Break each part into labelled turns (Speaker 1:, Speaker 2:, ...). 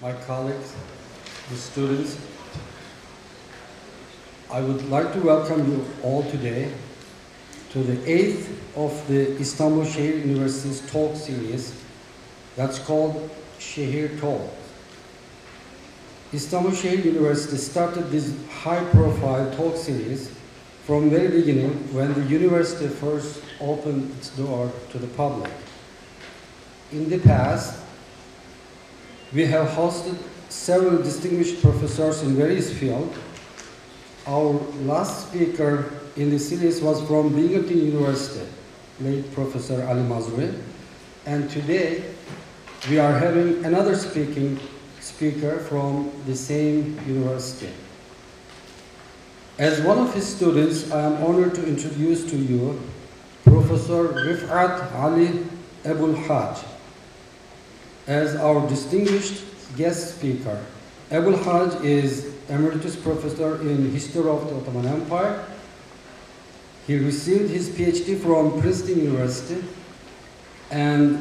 Speaker 1: my colleagues, the students, I would like to welcome you all today to the 8th of the Istanbul Şehir Üniversitesi's talk series that's called ŞEHİR Talk. Istanbul Şehir Üniversitesi started this high-profile talk series from the very beginning when the university first opened its door to the public. In the past, we have hosted several distinguished professors in various fields. Our last speaker in the series was from Binghamton University, late Professor Ali Mazrui, and today we are having another speaker from the same university. As one of his students, I am honored to introduce to you Professor Rifa'at Abou-al-Haj as our distinguished guest speaker. Abou-al-Haj is Emeritus Professor in History of the Ottoman Empire. He received his PhD from Princeton University and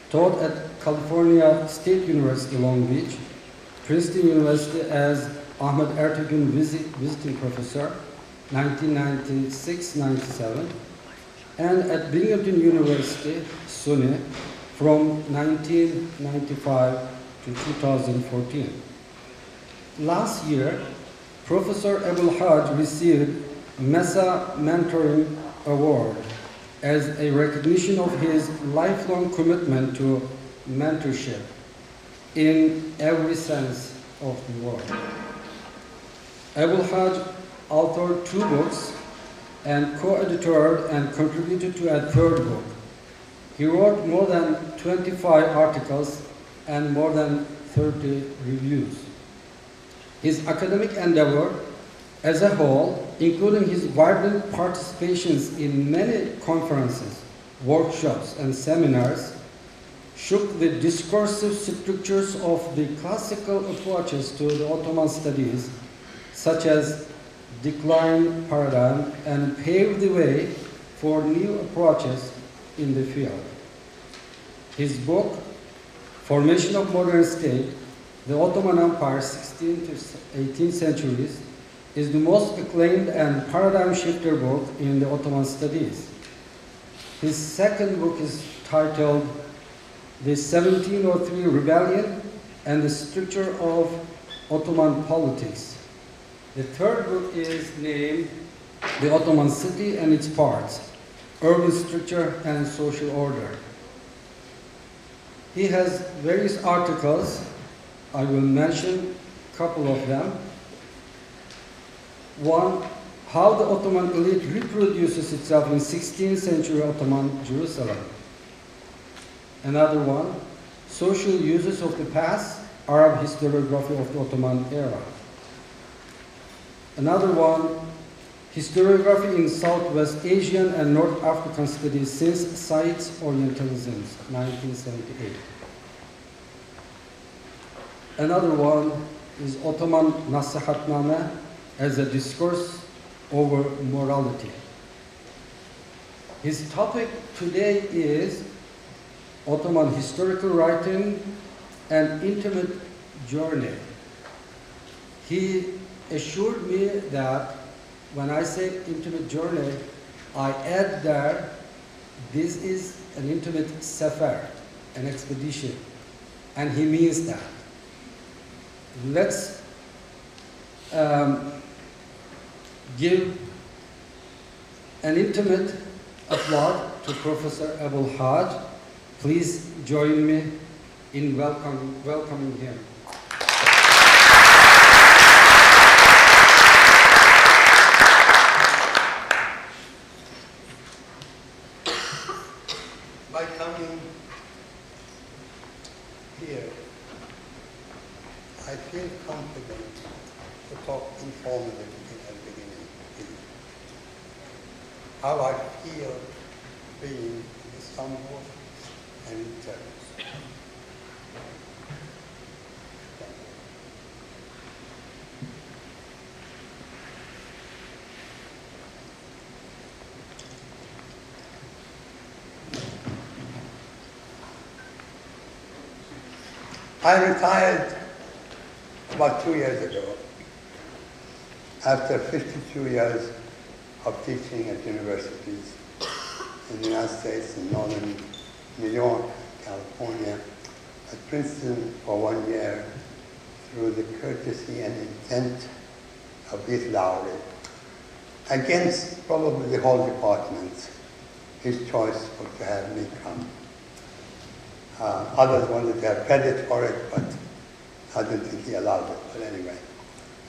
Speaker 1: taught at California State University, Long Beach, Princeton University as Ahmet Ertegun visiting professor, 1996-97, and at Binghamton University, SUNY, from 1995 to 2014. Last year, Professor Abou-al-Haj received MESA Mentoring Award as a recognition of his lifelong commitment to mentorship in every sense of the word. Abou-al-Haj authored 2 books and co-editored and contributed to a 3rd book. He wrote more than 25 articles and more than 30 reviews. His academic endeavor as a whole, including his vibrant participations in many conferences, workshops, and seminars, shook the discursive structures of the classical approaches to the Ottoman studies, such as decline paradigm, and paved the way for new approaches in the field. His book, Formation of Modern State, The Ottoman Empire, 16th to 18th Centuries, is the most acclaimed and paradigm shifter book in the Ottoman studies. His 2nd book is titled The 1703 Rebellion and the Structure of Ottoman Politics. The 3rd book is named The Ottoman City and Its Parts, Urban Structure and Social Order. He has various articles. I will mention a couple of them. One, how the Ottoman elite reproduces itself in 16th century Ottoman Jerusalem. Another one, social uses of the past, Arab historiography of the Ottoman era. Another one, historiography in Southwest Asian and North African studies since Said's Orientalism, 1978. Another one is Ottoman Nasihatname as a discourse over morality. His topic today is Ottoman historical writing and intimate journey. He assured me that when I say intimate journey, I add there, this is an intimate safar, an expedition, and he means that. Let's give an intimate applause to Professor Abou-al-Haj. Please join me in welcoming him.
Speaker 2: By coming here, I feel confident to talk informally at the beginning. How I feel being in Istanbul and in Paris. I retired about 2 years ago, after 52 years of teaching at universities in the United States, in northern New York, California, at Princeton for 1 year, through the courtesy and intent of his laureate, against probably the whole department, his choice was to have me come. Others wanted to have credit for it, but I didn't think he allowed it, but anyway.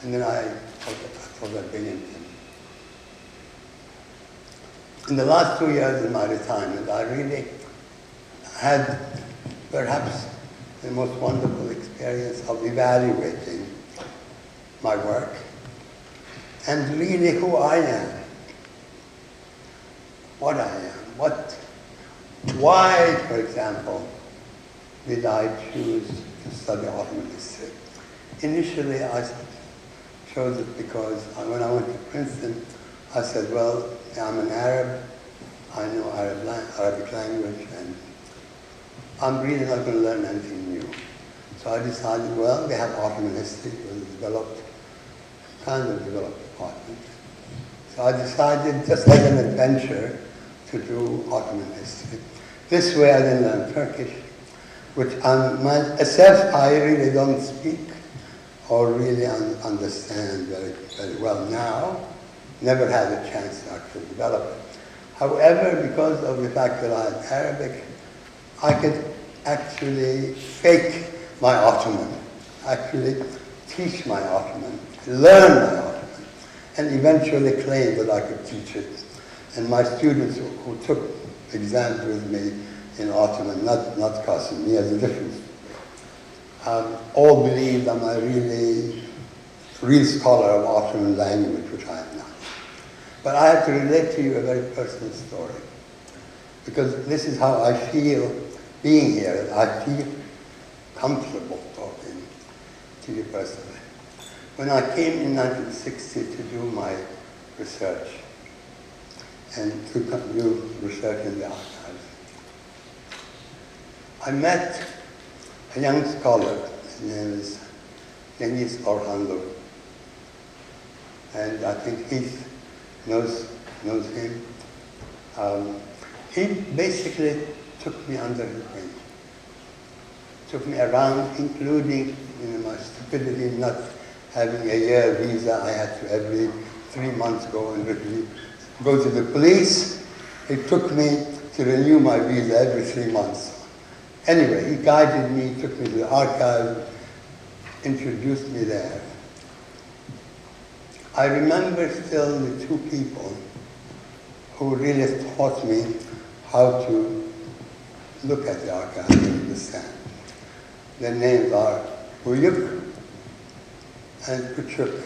Speaker 2: And then I thought I'd bring him in. In the last 2 years in my retirement, I really had perhaps the most wonderful experience of evaluating my work and really who I am, what I am, why, for example, did I choose to study Ottoman history. Initially, I chose it because when I went to Princeton, I said, well, I'm an Arab, I know Arabic language, and I'm really not going to learn anything new. So I decided, well, they have Ottoman history, it was a developed department. So I decided, just as an adventure, to do Ottoman history. This way I then learned Turkish, which myself I really don't speak or really understand very well now. Never had a chance to actually develop it. However, because of the fact that I had Arabic, I could actually fake my Ottoman, actually teach my Ottoman, learn my Ottoman, and eventually claim that I could teach it. And my students who took exams with me in Ottoman, not Qasim, he has a different, all believed I'm a real scholar of Ottoman language, which I am not. But I have to relate to you a very personal story, because this is how I feel being here. I feel comfortable talking to you personally. When I came in 1960 to do my research, and to do research in the archives, I met a young scholar. His name is Cengiz Orhanlu, and I think Heath knows him. He basically took me under his wing, took me around, including my stupidity not having a year visa. I had to every 3 months go to the police. He took me to renew my visa every 3 months. Anyway, he guided me, took me to the archive, introduced me there. I remember still the two people who really taught me how to look at the archive and understand. Their names are Uyuk and Küçük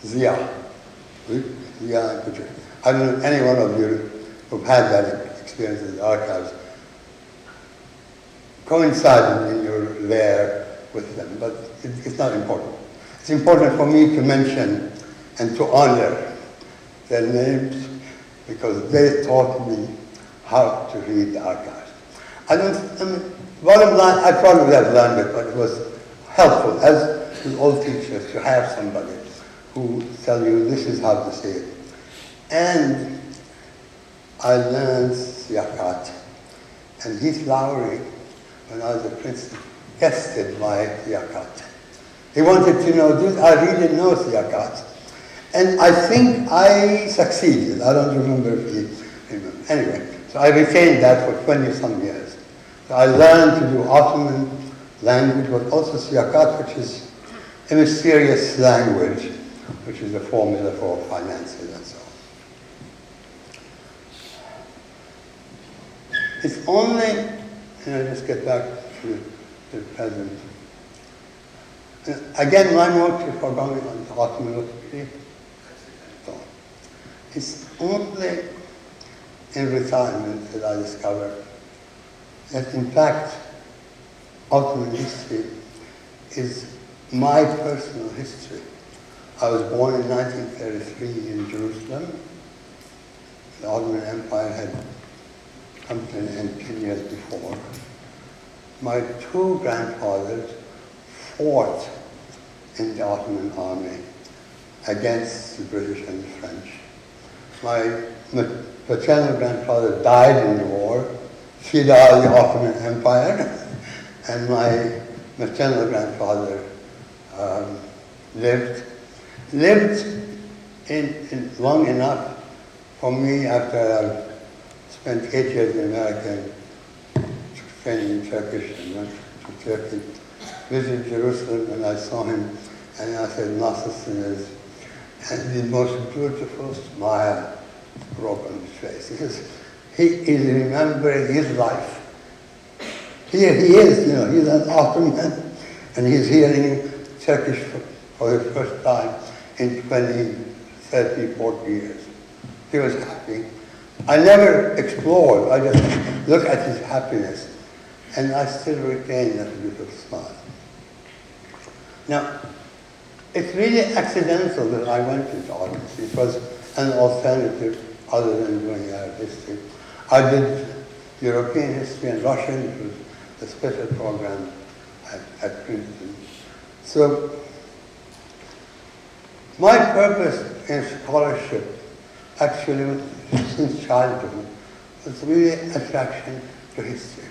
Speaker 2: Ziya. Ziya and Küçük. I don't know if any one of you who've had that experience in the archives coincided when you're there with them, but it's not important. It's important for me to mention and to honor their names because they taught me how to read the archives. Bottom line, I probably would have learned it, but it was helpful, as with all teachers, to have somebody who tell you this is how to say it. And I learned Siyakat. And Heath Lowry, when I was at Princeton, tested my Siyakat. He wanted to know, do I really know Siyakat? And I think I succeeded. I don't remember if he remembered. Anyway, so I retained that for 20-some years. So I learned to do Ottoman language, but also Siyakat, which is a mysterious language, which is a formula for finances and so on. It's only, just get back to the present. Again, my motive for going on to Ottoman history, it's only in retirement that I discovered that, in fact, Ottoman history is my personal history. I was born in 1933 in Jerusalem. The Ottoman Empire had come to an end 10 years before. My two grandfathers fought in the Ottoman army against the British and the French. My paternal grandfather died in the war, Fida the Ottoman Empire, and my maternal grandfather lived in long enough for me, after I spent 8 years in America, training in Turkish, and went to Turkey, visited Jerusalem, and I saw him, and I said, Nasılsınız? And the most beautiful smile broke on his face, because he is remembering his life. Here he is, you know, he's an Ottoman, and he's hearing Turkish for the first time in 20, 30, 40 years. He was happy. I never explored, I just looked at his happiness, and I still retain that beautiful smile. Now, it's really accidental that I went into art history. It was an alternative other than doing Arab history. I did European history and Russian, which was a special program at Princeton. So, my purpose in scholarship, actually since childhood, was really attraction to history.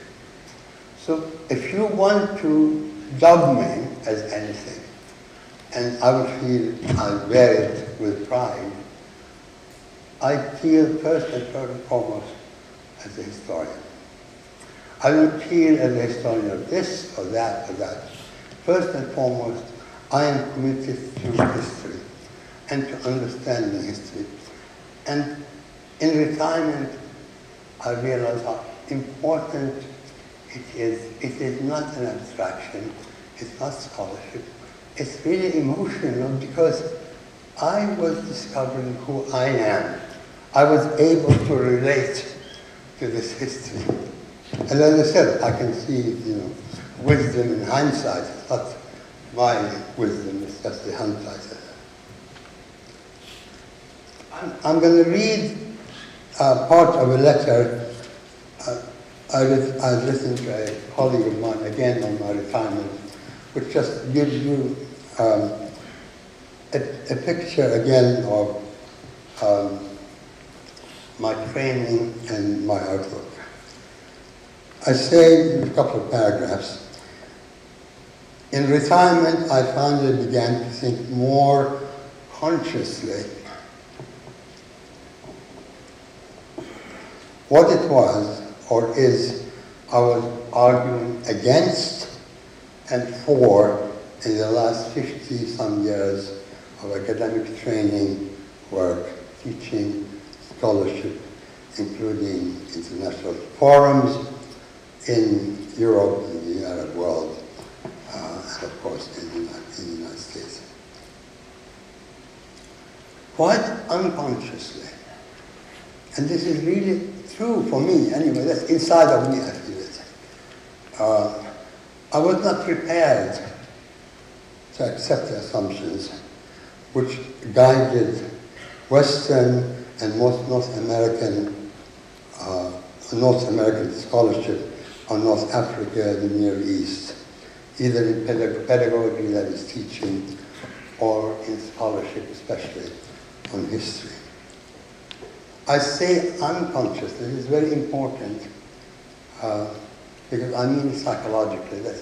Speaker 2: So if you want to dub me as anything, and I would feel I wear it with pride, I feel first and foremost as a historian. I don't feel as a historian of this or that or that. First and foremost, I am committed to history and to understanding history. And in retirement, I realized how important it is. It is not an abstraction, it's not scholarship, it's really emotional, because I was discovering who I am. I was able to relate to this history. And as I said, I can see, you know, wisdom in hindsight. It's not my wisdom, it's just the hindsight. I'm going to read part of a letter I've written to a colleague of mine, again on my retirement, which just gives you a picture again of my training and my outlook. I say in a couple of paragraphs, in retirement I finally began to think more consciously what it was or is I was arguing against and for in the last 50-some years of academic training, work, teaching, scholarship, including international forums in Europe, in the Arab world, and of course in the United States. Quite unconsciously, and this is really true for me anyway, that's inside of me I feel it. I was not prepared to accept the assumptions which guided Western and most North American scholarship on North Africa, the Near East, either in pedagogy, that is teaching, or in scholarship, especially on history. I say unconsciously, this is very important, because I mean psychologically, that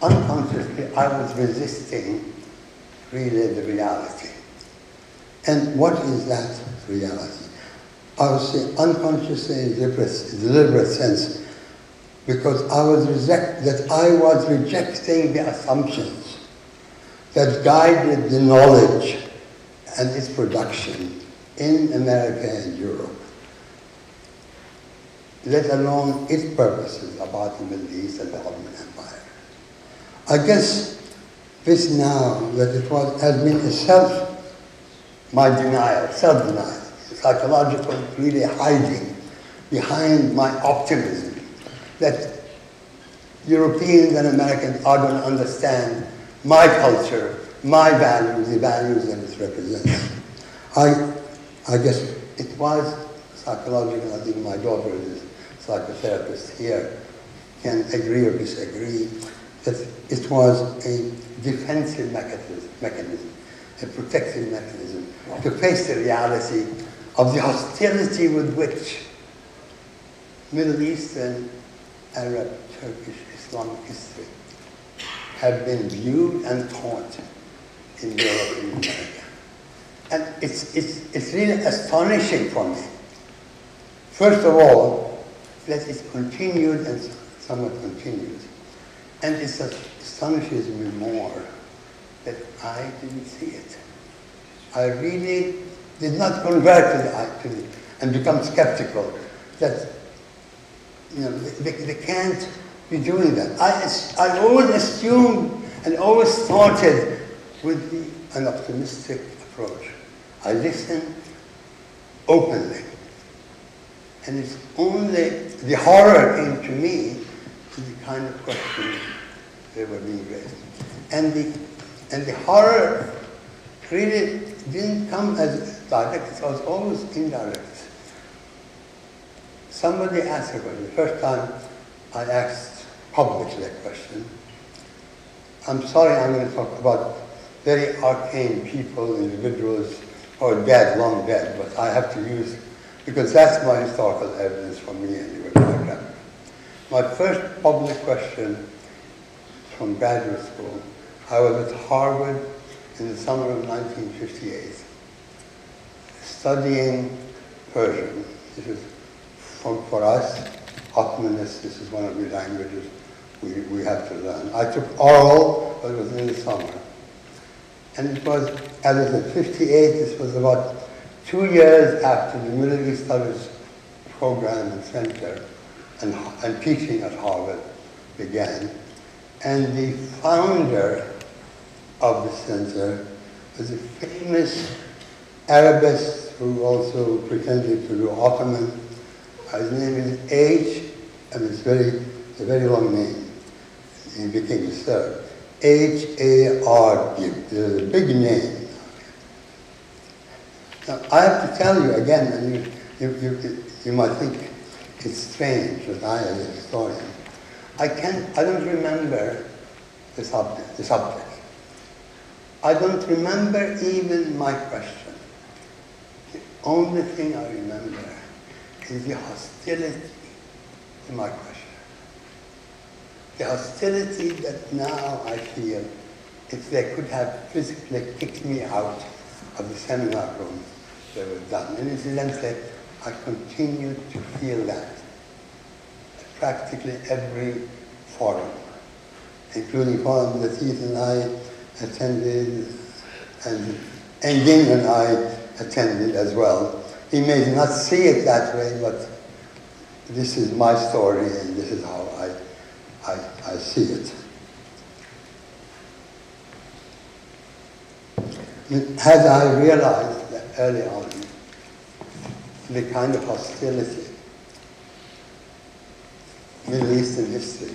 Speaker 2: unconsciously I was resisting really the reality. And what is that reality? I would say unconsciously in a deliberate sense, because I was rejecting the assumptions that guided the knowledge and its production in America and Europe, let alone its purposes about the Middle East and the Ottoman Empire. I guess this now that it has been a self-denial, psychological really hiding behind my optimism that Europeans and Americans are going to understand my culture, my values, the values that it represents. I guess it was psychological. I think my daughter is a psychotherapist here, can agree or disagree, that it was a defensive mechanism, a protective mechanism, to face the reality of the hostility with which Middle Eastern, Arab, Turkish, Islamic history have been viewed and taught in Europe and America. And it's really astonishing for me. First of all, that it's continued and somewhat continued. And it astonishes me more that I didn't see it. I really did not convert to it and become skeptical that they can't be doing that. I always assumed and always started with an optimistic approach. I listen openly. And it's only the horror came to me to the kind of questions that were being raised. And the horror really didn't come as direct, it was always indirect. Somebody asked a question. The first time I asked publicly a question, I'm sorry I'm going to talk about very arcane people, individuals, or dead, long dead, but I have to use, because that's my historical evidence for me anyway. My first public question from graduate school, I was at Harvard in the summer of 1958, studying Persian. This is for us, Ottomanists, this is one of the languages we have to learn. I took oral, but it was in the summer. And it was, as I said, 58, this was about 2 years after the Middle East Studies program and center and teaching at Harvard began. And the founder of the center was a famous Arabist who also pretended to be Ottoman. His name is H, and it's a very long name. He became a Sir. H-A-R, it's a big name. Now, I have to tell you again, and you might think it's strange that I, as a historian, I don't remember the subject. I don't remember even my question. The only thing I remember is the hostility to my question. The hostility that now I feel, if they could have physically kicked me out of the seminar room, they were done. And incidentally, I continue to feel that at practically every forum, including forums that Heath and I attended, and Engin and I attended as well. He may not see it that way, but this is my story, and this is how I see it. Had I realized that early on the kind of hostility Middle Eastern history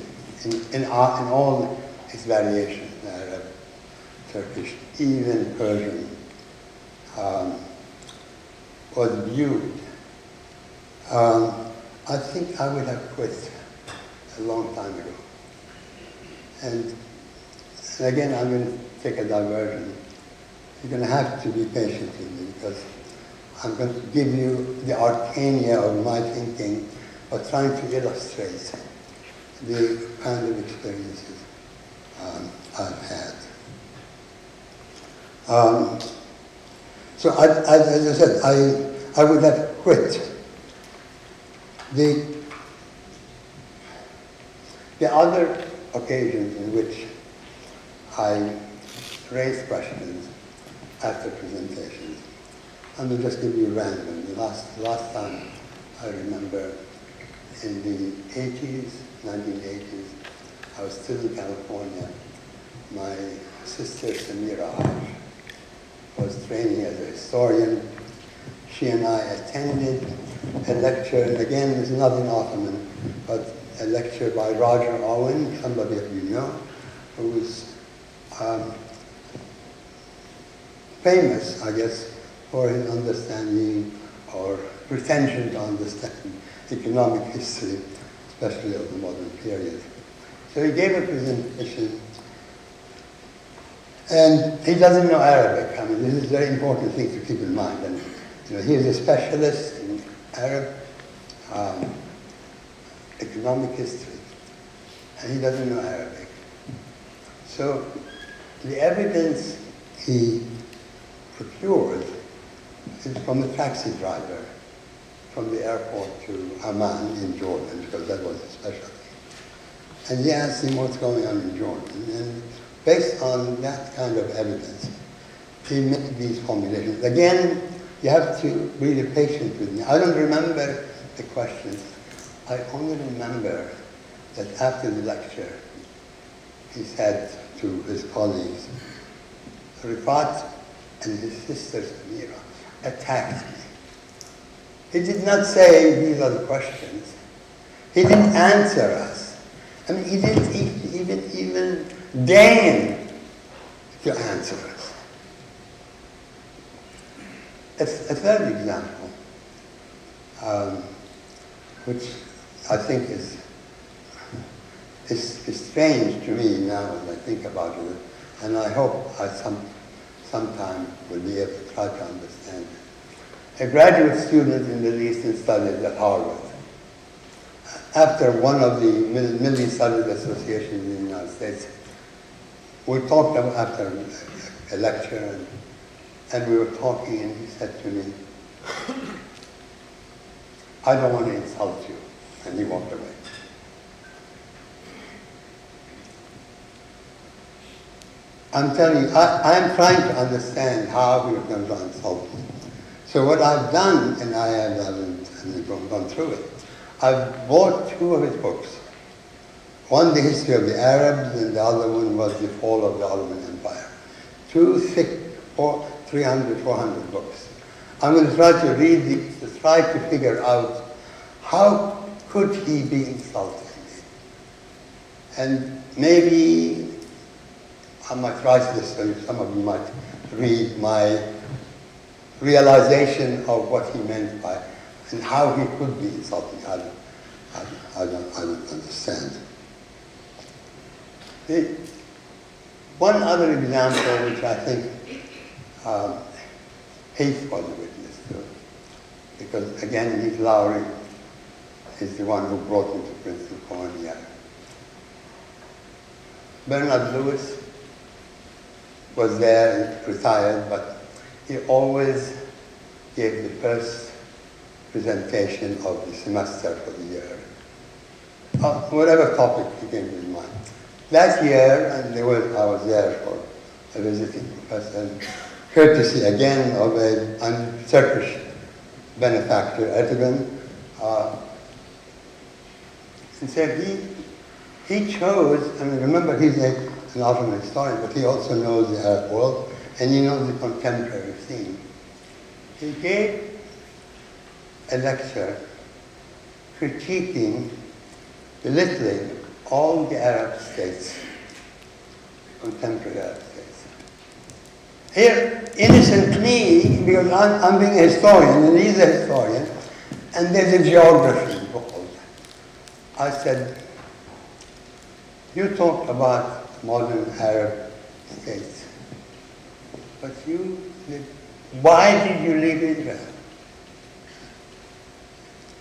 Speaker 2: in all its variations, Arab, Turkish, even Persian, was viewed, I think I would have quit a long time ago. And again, I'm going to take a diversion. You're going to have to be patient with me, because I'm going to give you the arcania of my thinking, but trying to illustrate the kind of experiences I've had. So as I said, I would have quit. The other occasions in which I raised questions after presentations, I'm going to just give you random. The last time I remember in the 1980s, I was still in California. My sister Samira Haj was training as a historian. She and I attended a lecture, and again, it's not in Ottoman, but a lecture by Roger Owen, somebody that you know, who was famous, I guess, for his understanding or pretension to understand economic history, especially of the modern period. So he gave a presentation, and he doesn't know Arabic. I mean, this is a very important thing to keep in mind. And you know, he is a specialist in Arab economic history, and he doesn't know Arabic. So the evidence he procured is from the taxi driver from the airport to Amman in Jordan, because that was his specialty. And he asked him what's going on in Jordan. And based on that kind of evidence, he made these formulations. Again, you have to be patient with me. I don't remember the questions. I only remember that after the lecture, he said to his colleagues, Rifa'at and his sister Samira attacked me. He did not say these are the questions. He didn't answer us. I mean, he didn't even deign to answer us. A third example, which I think is strange to me now as I think about it, and I hope I sometime will be able to try to understand it. A graduate student in Middle Eastern Studies at Harvard, after one of the Middle East Studies associations in the United States, we talked after a lecture, and we were talking, and he said to me, I don't want to insult you, and he walked away. I'm telling you, I'm trying to understand how he was going to insult me. So what I've done, and I haven't gone through it, I've bought two of his books. One, The History of the Arabs, and the other one was The Fall of the Ottoman Empire. Two thick, 300, 400 books. I'm going to try to read these, to try to figure out how could he be insulting me. And maybe I might write this so some of you might read my realization of what he meant by and how he could be insulting. I don't understand. One other example which I think Heath was a witness to, because again, Heath Lowry is the one who brought me to Princeton Colonial. Bernard Lewis was there and retired, but he always gave the first presentation of the semester for the year. Whatever topic he came to mind. That year, and I was there for a visiting professor, courtesy again of a Turkish benefactor, Erdogan, and said he chose, I mean, remember he's an Ottoman historian, but he also knows the Arab world, and he knows the contemporary scene. He gave a lecture critiquing, belittling all the Arab states, contemporary Arab states. Here, innocent me, because I'm being a historian, and he's a historian, and there's a geography involved. I said, you talk about modern Arab states, but why did you leave Israel?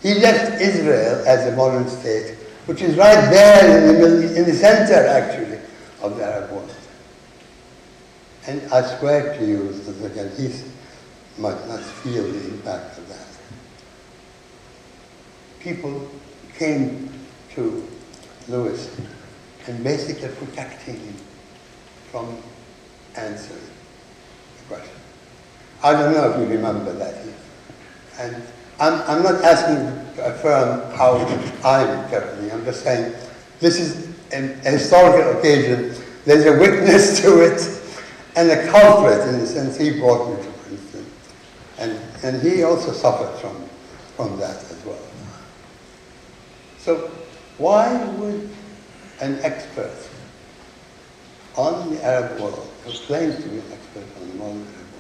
Speaker 2: He left Israel as a modern state, which is right there in the center, actually, of the Arab world. And I swear to you, that he might not feel the impact of that. People came to Lewis and basically protecting him from answering the question. I don't know if you remember that. And I'm not asking to affirm how I'm interpreting. I'm just saying this is a historical occasion. There's a witness to it and a culprit in the sense he brought me to Princeton. And he also suffered from that as well. So why would an expert on the Arab world, who claims to be an expert on the modern Arab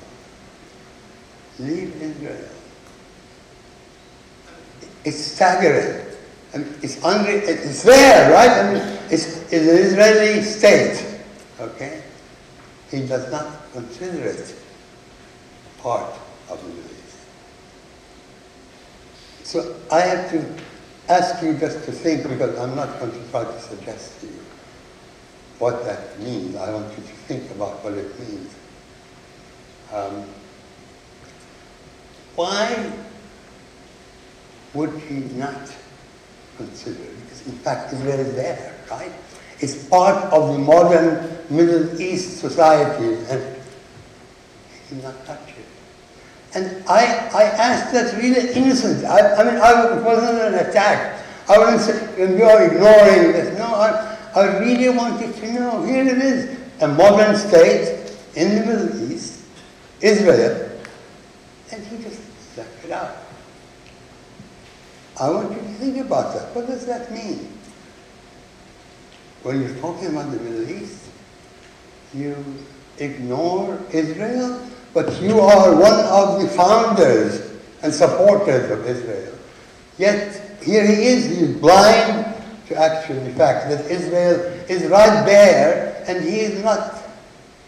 Speaker 2: world, leave Israel? It's staggering. I mean, it's there, right? I mean, it's an Israeli state, okay? He does not consider it part of the Middle East. So I have to ask you just to think, because I'm not going to try to suggest to you what that means. I want you to think about what it means. Why would he not consider it? Because in fact Israel is there, right? It's part of the modern Middle East society, and he did not touch it. And I asked that really innocent. I mean, it wasn't an attack. I wasn't saying, you're ignoring this. No, I really wanted to know. Here it is, a modern state in the Middle East, Israel, and he just left it out. I want you to think about that. What does that mean? When you're talking about the Middle East, you ignore Israel, but you are one of the founders and supporters of Israel. Yet, here he is, he's blind to actually the fact that Israel is right there, and he is not,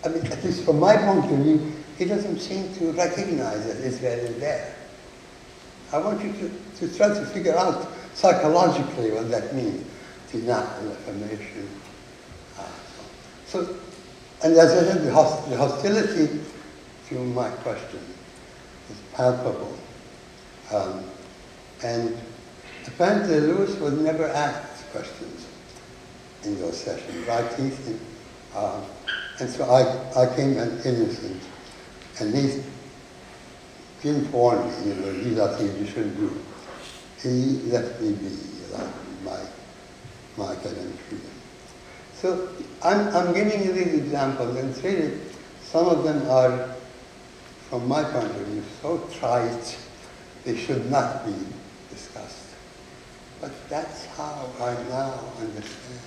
Speaker 2: I mean, at least from my point of view, he doesn't seem to recognize that Israel is there. I want you to try to figure out psychologically what that means, to not an affirmation. So, and as I said, the hostility to my question is palpable. And apparently Lewis was never asked questions in those sessions, right? And so I came an innocent, and he didn't warn me, you know, these are things you shouldn't do. He let me be, my academic freedom. So I'm giving you these examples, and really some of them are, from my point of view, so trite, they should not be discussed. But that's how I now understand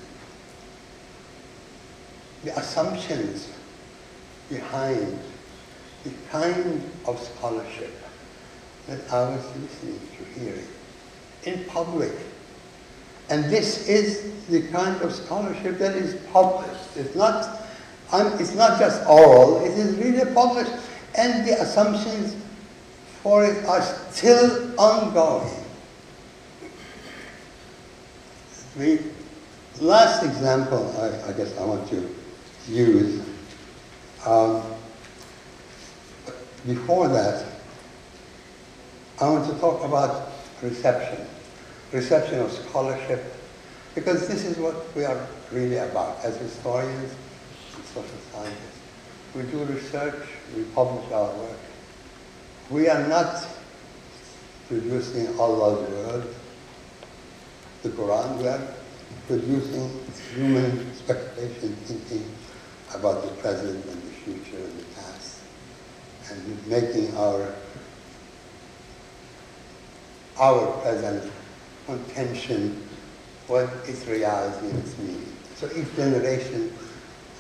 Speaker 2: the assumptions behind the kind of scholarship that I was listening to, hearing in public. And this is the kind of scholarship that is published. It's not just oral, it is really published. And the assumptions for it are still ongoing. The last example I guess I want to use, before that, I want to talk about reception of scholarship, because this is what we are really about as historians and social scientists. We do research, we publish our work. We are not producing Allah's word, the Quran. We are producing human speculation, thinking about the present and the future and the past, and making our present contention what is reality and its meaning. So each generation,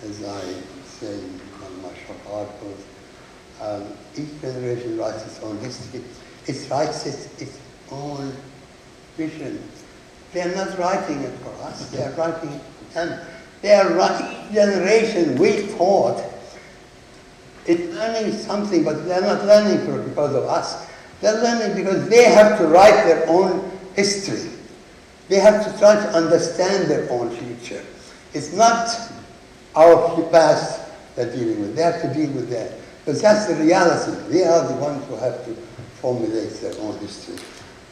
Speaker 2: as I say in one of my short articles, each generation writes its own history. It writes its own vision. They are not writing it for us, they are writing it for them. They are writing, each generation, we thought, is learning something, but they are not learning because of us. They are learning because they have to write their own history. They have to try to understand their own future. It's not our past they're dealing with. They have to deal with that. Because that's the reality. They are the ones who have to formulate their own history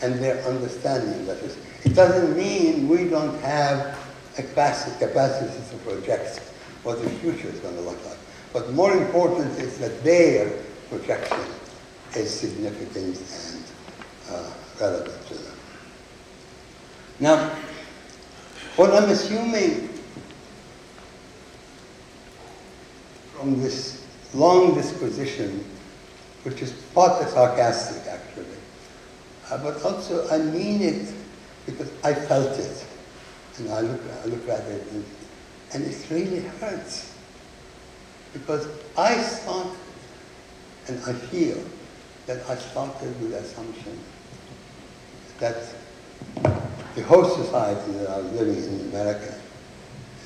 Speaker 2: and their understanding of that history. It doesn't mean we don't have a capacity to project what the future is going to look like. But more important is that their projection is significant and relevant to them. Now, what I'm assuming from this long disposition, which is partly sarcastic actually, but also I mean it because I felt it, and I look at it, and it really hurts, because I started, and I feel that I started with the assumption that the host society that I was living in America,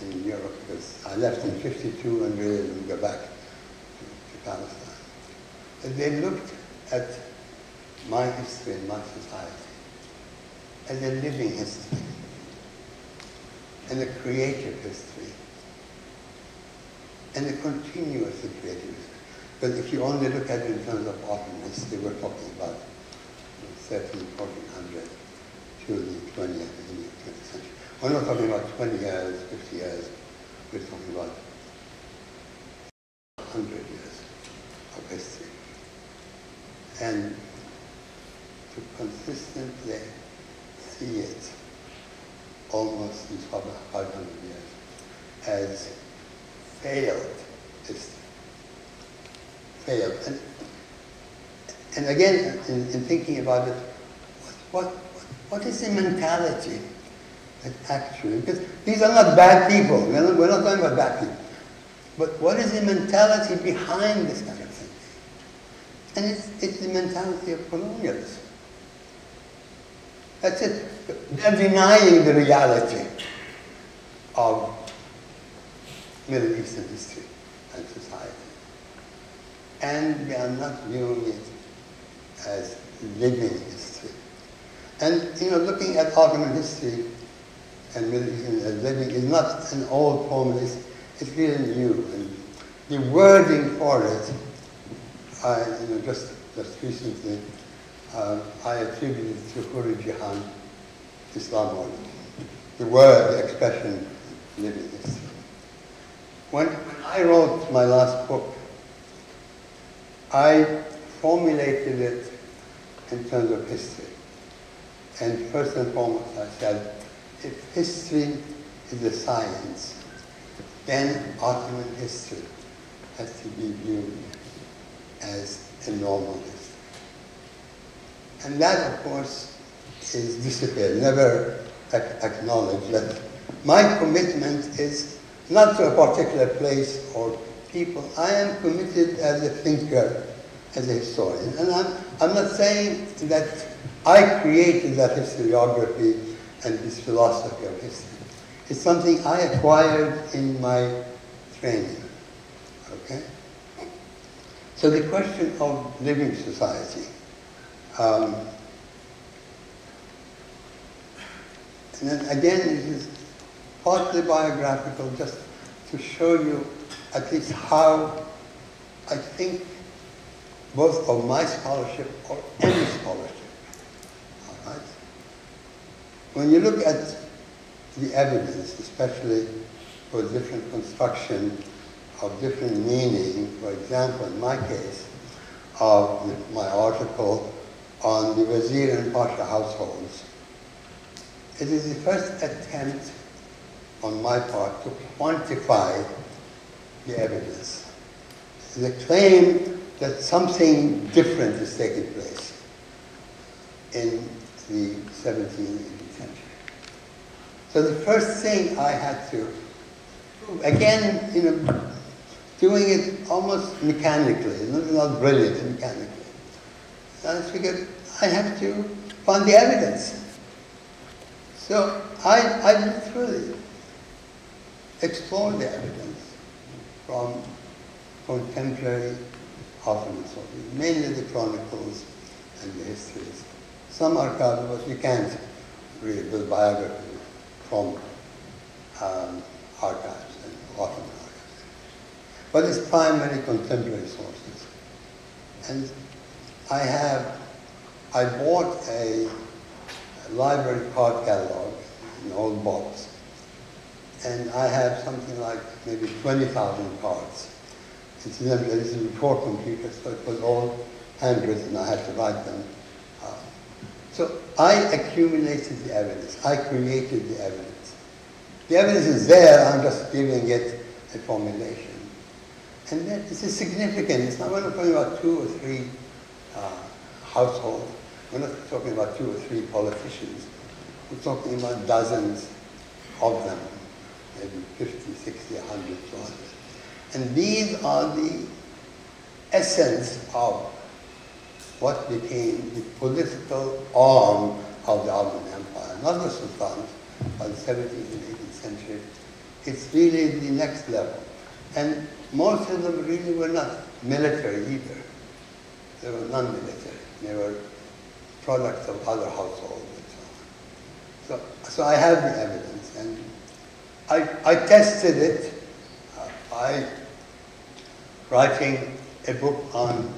Speaker 2: in Europe, because I left in '52 and really didn't go back to Palestine. And they looked at my history and my society as a living history and a creative history and a continuously creative history. But if you only look at it in terms of Ottoman history, we're talking about 1300, 1400 to the 20th century. We're not talking about 20 years, 50 years. We're talking about 100 years of history. And to consistently see it almost these 500 years as failed history. Failed. And again, in thinking about it, what is the mentality that actually, because these are not bad people, we're not talking about bad people, but what is the mentality behind this kind of thing? And it's the mentality of colonialism. That's it. They're denying the reality of Middle Eastern history and society. And they are not viewing it as living history. And, you know, looking at Ottoman history and Middle Eastern as living is not an old formula, it's really new. And the wording for it, just recently, I attributed to Khuri Jihan, Islam order. The word, the expression, living history. When I wrote my last book, I formulated it in terms of history. And first and foremost, I said, if history is a science, then Ottoman history has to be viewed as a normal history. And that, of course, is disappeared, never acknowledged. That my commitment is not to a particular place or people. I am committed as a thinker, as a historian. And I'm not saying that I created that historiography and this philosophy of history. It's something I acquired in my training, okay? So the question of living society, and then again, it is partly biographical, just to show you at least how I think both of my scholarship or any scholarship, all right? When you look at the evidence, especially for different construction of different meaning, for example, in my case, of my article on the Wazir and Pasha households, it is the first attempt on my part to quantify the evidence. The claim that something different is taking place in the 17th, 18th century. So the first thing I had to do, again, you know, doing it almost mechanically, not brilliantly, mechanically. I figured I have to find the evidence. So I literally explored the evidence from contemporary Ottoman sources, mainly the chronicles and the histories. Some archival, but you can't read the biography from archives and Ottoman archives. But it's primarily contemporary sources. And I bought a library card catalog, an old box, and I have something like maybe 20,000 cards. Incidentally, this is before computers, so it was all handwritten. I had to write them. So I accumulated the evidence. I created the evidence. The evidence is there. I'm just giving it a formulation. And then this is significant. It's not, we're not talking about 2 or 3 households. We're not talking about 2 or 3 politicians. We're talking about dozens of them, maybe 50, 60, 100 plus. And these are the essence of what became the political arm of the Ottoman Empire. not the sultans of the 17th and 18th century. It's really the next level. And most of them really were not military either. They were non-military. They were products of other households and so on. So I have the evidence, and I tested it by writing a book on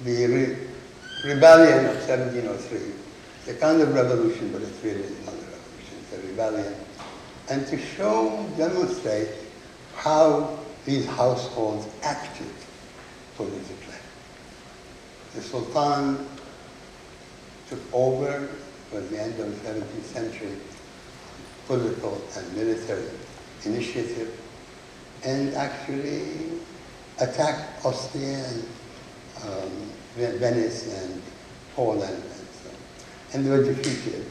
Speaker 2: the rebellion of 1703. It's a kind of revolution, but it's really not a revolution, it's a rebellion. And to demonstrate how these households acted politically. The Sultan took over at the end of the 17th century political and military initiative and actually attacked Austria and Venice and Poland and so on. And they were defeated.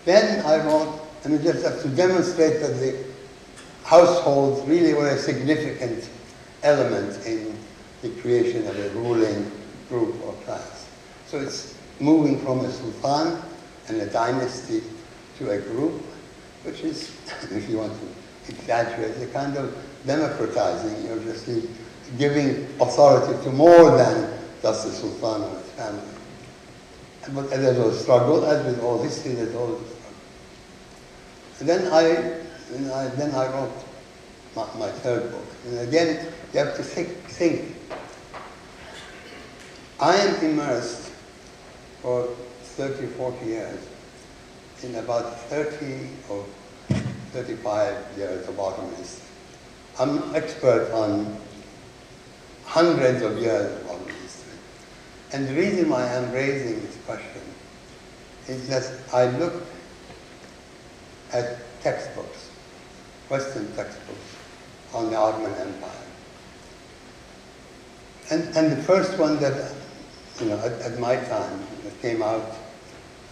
Speaker 2: Then I wrote, and we just have to demonstrate that the households really were a significant element in the creation of a ruling group or class. So it's moving from a sultan and a dynasty to a group, which is, if you want to exaggerate, a kind of democratizing. You're just giving authority to more than just the sultan or his family. But there was a struggle, as with all history, there's always a struggle. And then I wrote my third book. And again, you have to think. I am immersed for 30, 40 years in about 30 or 35 years of Ottoman history. I'm an expert on hundreds of years of Ottoman history. And the reason why I'm raising this question is that I looked at textbooks, Western textbooks on the Ottoman Empire. And the first one that, at my time, that came out,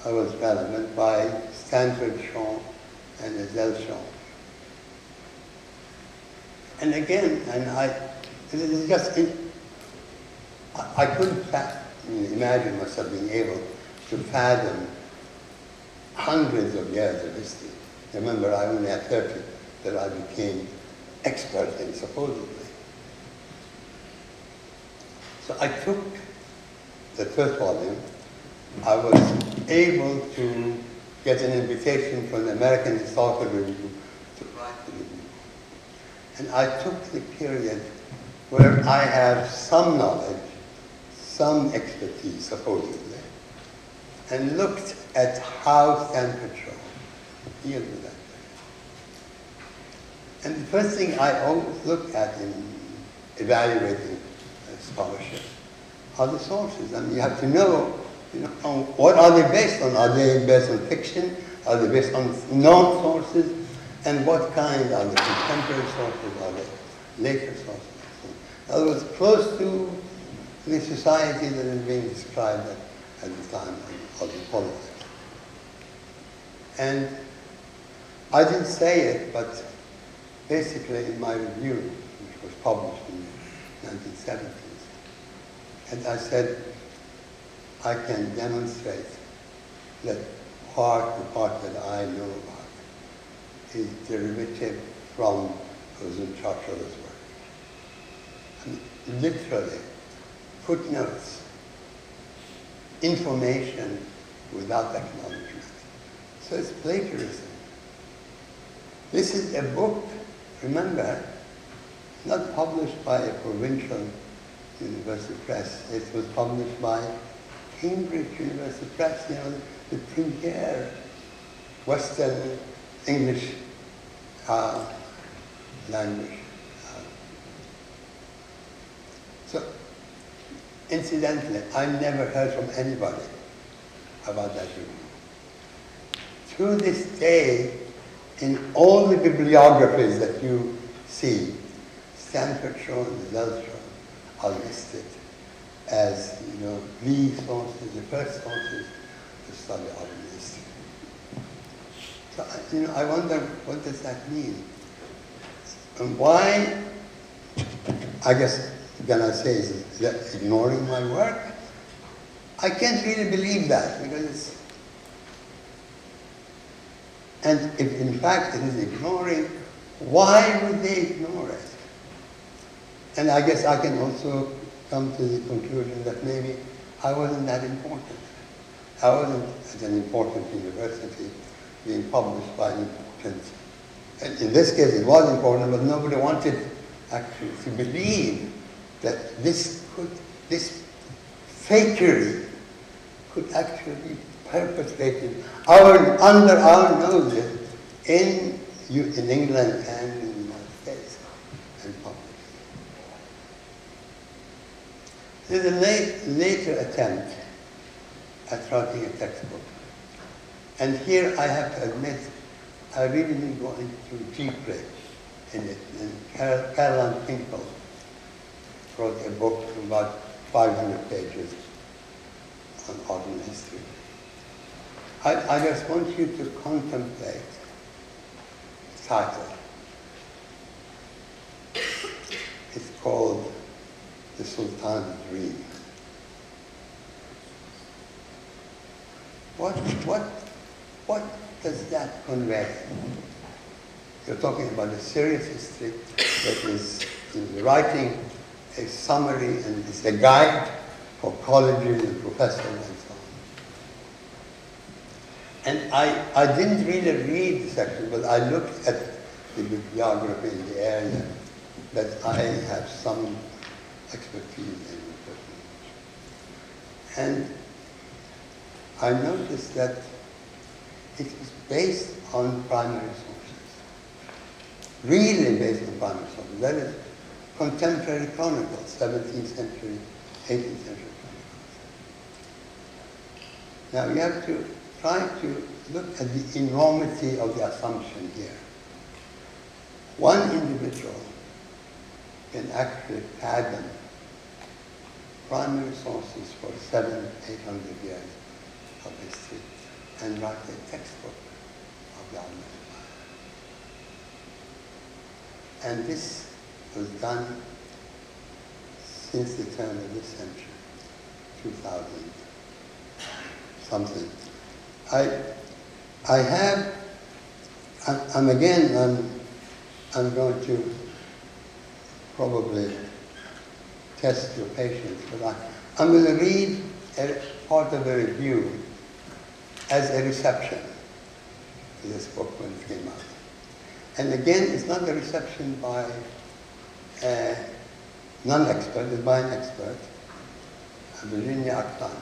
Speaker 2: was relevant by Stanford Shaw and Ezel Shaw. And again, I couldn't imagine myself being able to fathom hundreds of years of history. Remember, I only had 30 that I became expert in, supposedly. So I took the first volume. I was able to get an invitation from the American Historical Review to write the review. And I took the period where I have some knowledge, some expertise, supposedly, and looked at how Stanford Shaw deals with that. And the first thing I always look at in evaluating scholarship are the sources. I mean, you have to know, what are they based on? Are they based on fiction? Are they based on known sources? And what kind are the contemporary sources? Are they later sources? In other words, close to the society that is being described at the time of the politics. And I didn't say it, but basically in my review, which was published in the 1970s, and I said, I can demonstrate that the part that I know about is derivative from President Churchill's work. I mean, literally, footnotes, information without acknowledgement. So it's plagiarism. This is a book, remember, not published by a provincial university press. It was published by Cambridge University Press, the premier Western English language. So, incidentally, I never heard from anybody about that review. To this day, in all the bibliographies that you see, Stanford Shaw and Ezel Shaw are listed as, the sources, the first sources to study Ottoman history. So, I wonder, what does that mean? And why, I guess, can I say, is that ignoring my work? I can't really believe that, because And if in fact it is ignoring, why would they ignore it? And I guess I can also come to the conclusion that maybe I wasn't that important. I wasn't at an important university being published by an important, and in this case it was important, but nobody wanted actually to believe that this fakery could actually be perpetrated under our noses in England and in the United States and published. There's a later attempt at writing a textbook. And here I have to admit, I really didn't go into deeply in it. And Caroline Finkel wrote a book of about 500 pages on Ottoman history. I just want you to contemplate the title. It's called The Sultan's Dream. What does that convey? You're talking about a serious history that is writing a summary and it's a guide for colleges and professors and so on. And I didn't really read the section, but I looked at the bibliography in the area that I have some expertise in. And I noticed that it was based on primary sources. Really based on primary sources. That is contemporary chronicles, 17th century, 18th century chronicles. Now you have to try to look at the enormity of the assumption here. One individual can actually fathom primary sources for 700, 800 years of history and write a textbook of the Ottoman Empire. And this was done since the turn of this century, 2000 something. I'm going to probably test your patience, but I'm going to read a part of a review as a reception to this book when it came out. And again, it's not a reception by a non-expert, it's by an expert, Virginia Aktan.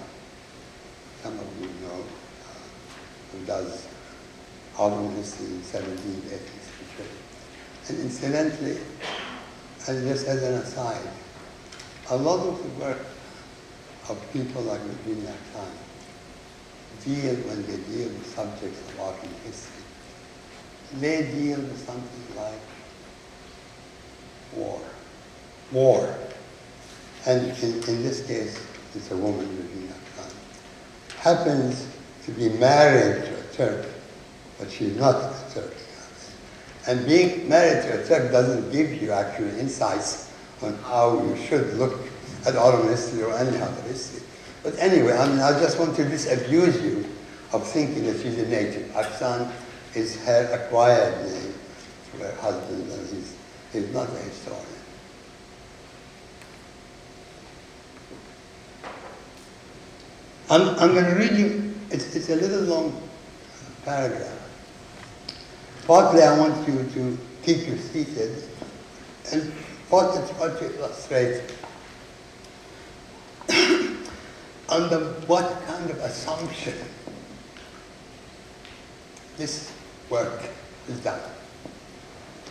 Speaker 2: Some of you know, who does Ottoman history in 17th, 18th century. And incidentally, and just as an aside, a lot of the work of people like Virginia Aktan when they deal with subjects of Ottoman history, they deal with something like war. And in this case, it's a woman, Virginia Aktan, happens to be married to a Turk, but she's not a Turk. And being married to a Turk doesn't give you actually insights on how you should look at Ottoman history or any other history. But anyway, I just want to disabuse you of thinking that she's a native. Aksan is her acquired name to her husband, and he's not a historian. I'm going to read you, it's a little long paragraph. Partly I want you to keep you seated, and partly to illustrate under what kind of assumption this work is done.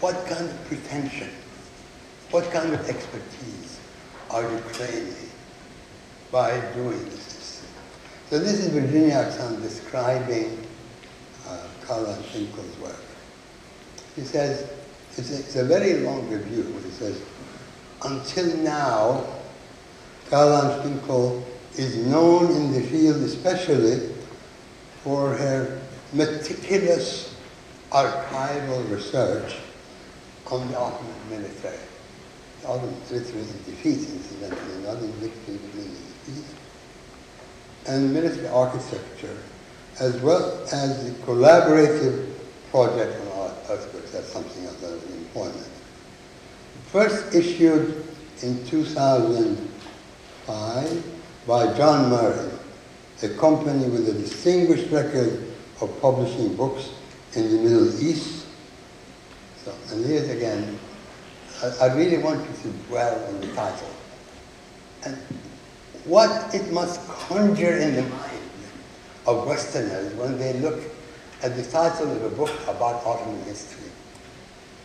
Speaker 2: What kind of pretension, what kind of expertise are you claiming by doing this? So this is Virginia Aktan describing Caroline Finkel's work. He says, it's a very long review, but he says, until now, Caroline Finkel is known in the field especially for her meticulous archival research on the Ottoman military. The Ottoman military is defeat, incidentally, not in victory, but in defeat. And military architecture, as well as the collaborative project on earthquakes. That's something else that is important. First issued in 2005 by John Murray, a company with a distinguished record of publishing books in the Middle East. So, and here's again, I really want you to dwell on the title. And what it must conjure in the mind of Westerners when they look at the title of a book about Ottoman history.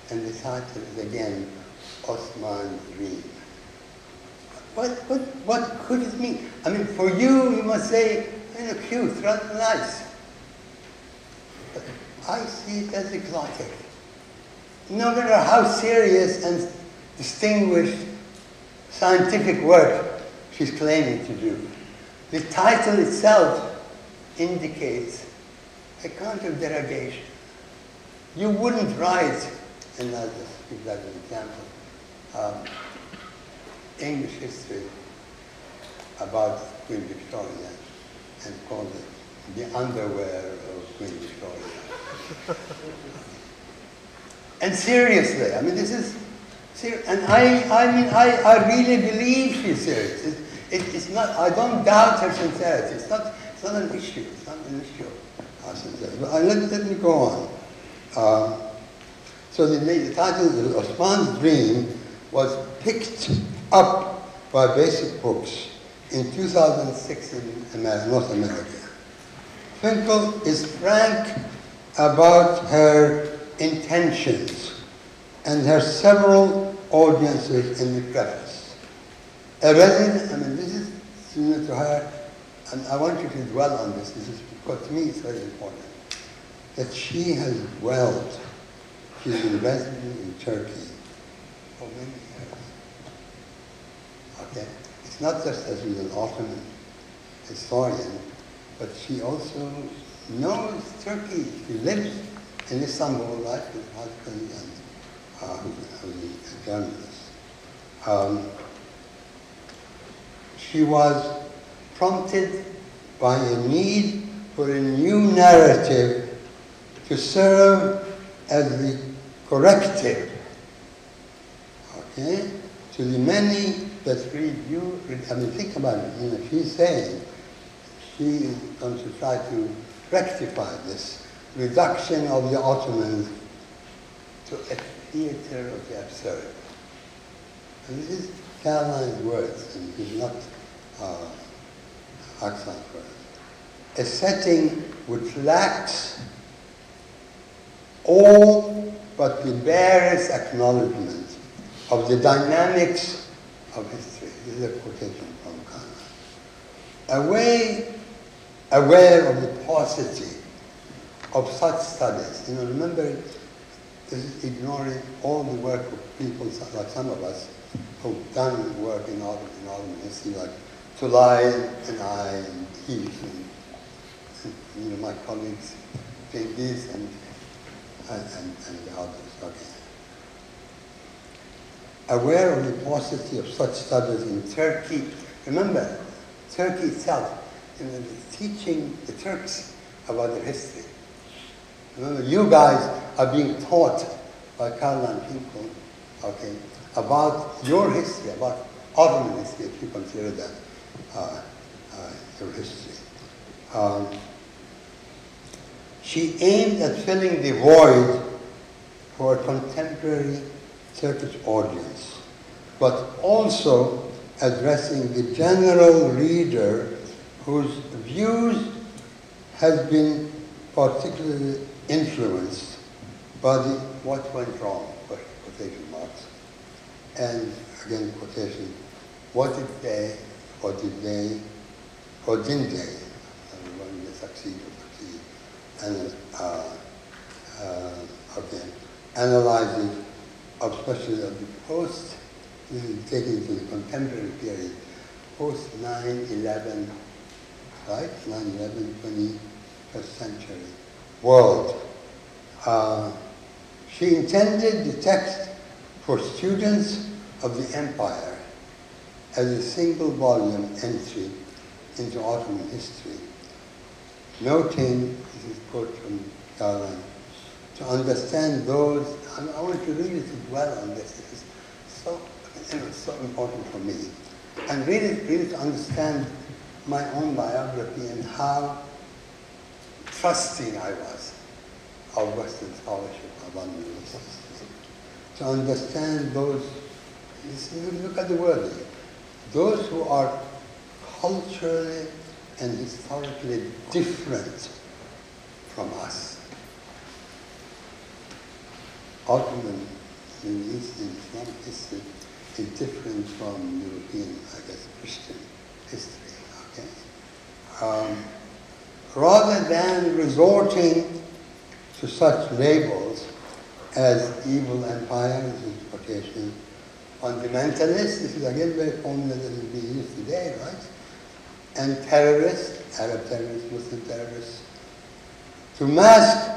Speaker 2: And the title is again, Osman's Dream. What could it mean? I mean, for you, you must say, cute, rather nice. But I see it as exotic. No matter how serious and distinguished scientific work she's claiming to do, the title itself indicates a kind of derogation. You wouldn't write, and I'll just give that as an example, English history about Queen Victoria and call it the underwear of Queen Victoria. And seriously, I mean, this is serious. And I really believe she's serious. It's not, I don't doubt her sincerity. It's not an issue. It's not an issue of sincerity. But let me go on. So the title of Osman's Dream was picked up by Basic Books in 2006 in North America. Finkel is frank about her intentions and her several audiences in the preface. A resident, I mean, this is similar to her, and I want you to dwell on this. This is, because to me it's very important, that she has dwelled. She's been resident in Turkey for many years. Okay? It's not just that she's an Ottoman historian, but she also knows Turkey. She lives in Istanbul, like with her husband and who's a journalist. She was prompted by a need for a new narrative to serve as the corrective, okay, to the many that read you. I mean, think about it. You know, she's saying she is going to try to rectify this reduction of the Ottomans to a theater of the absurd. And this is Caroline's words, and it is not Aksan's words. A setting which lacks all but the barest acknowledgement of the dynamics of history. This is a quotation from Caroline. Aware of the paucity of such studies. You know, remember, this is ignoring all the work of people like some of us who've done work in Ottoman history, like Tulay and I and Heath and you know, my colleagues, Genghis and the others. Okay. Aware of the paucity of such studies in Turkey. Remember, Turkey itself, you know, teaching the Turks about their history. Remember, you guys are being taught by Caroline Finkel, okay, about your history, about Ottoman history, if you consider that your history. She aimed at filling the void for a contemporary Turkish audience, but also addressing the general reader whose views has been particularly influenced by the what went wrong, quotation marks, and again quotation, what did they, or didn't they, when they succeed or succeed, and okay, analyzing, especially of the post, this is taken to the contemporary period, post 9/11, right? 9/11, 21st century world. She intended the text for students of the empire as a single volume entry into Ottoman history, noting, this is a quote from Caroline, to to understand those. I want you really to dwell on this. It is so important for me. And really to understand my own biography and how trusting I was of Western scholarship about universities. To understand those, look at the word, those who are culturally and historically different from us. Ottoman, Middle Eastern, Islamic history is different from European, I guess, Christian history, okay? Rather than resorting to such labels as evil empires, in quotation, fundamentalists, this is again very formula that is being used today, right? And terrorists, Arab terrorists, Muslim terrorists, to mask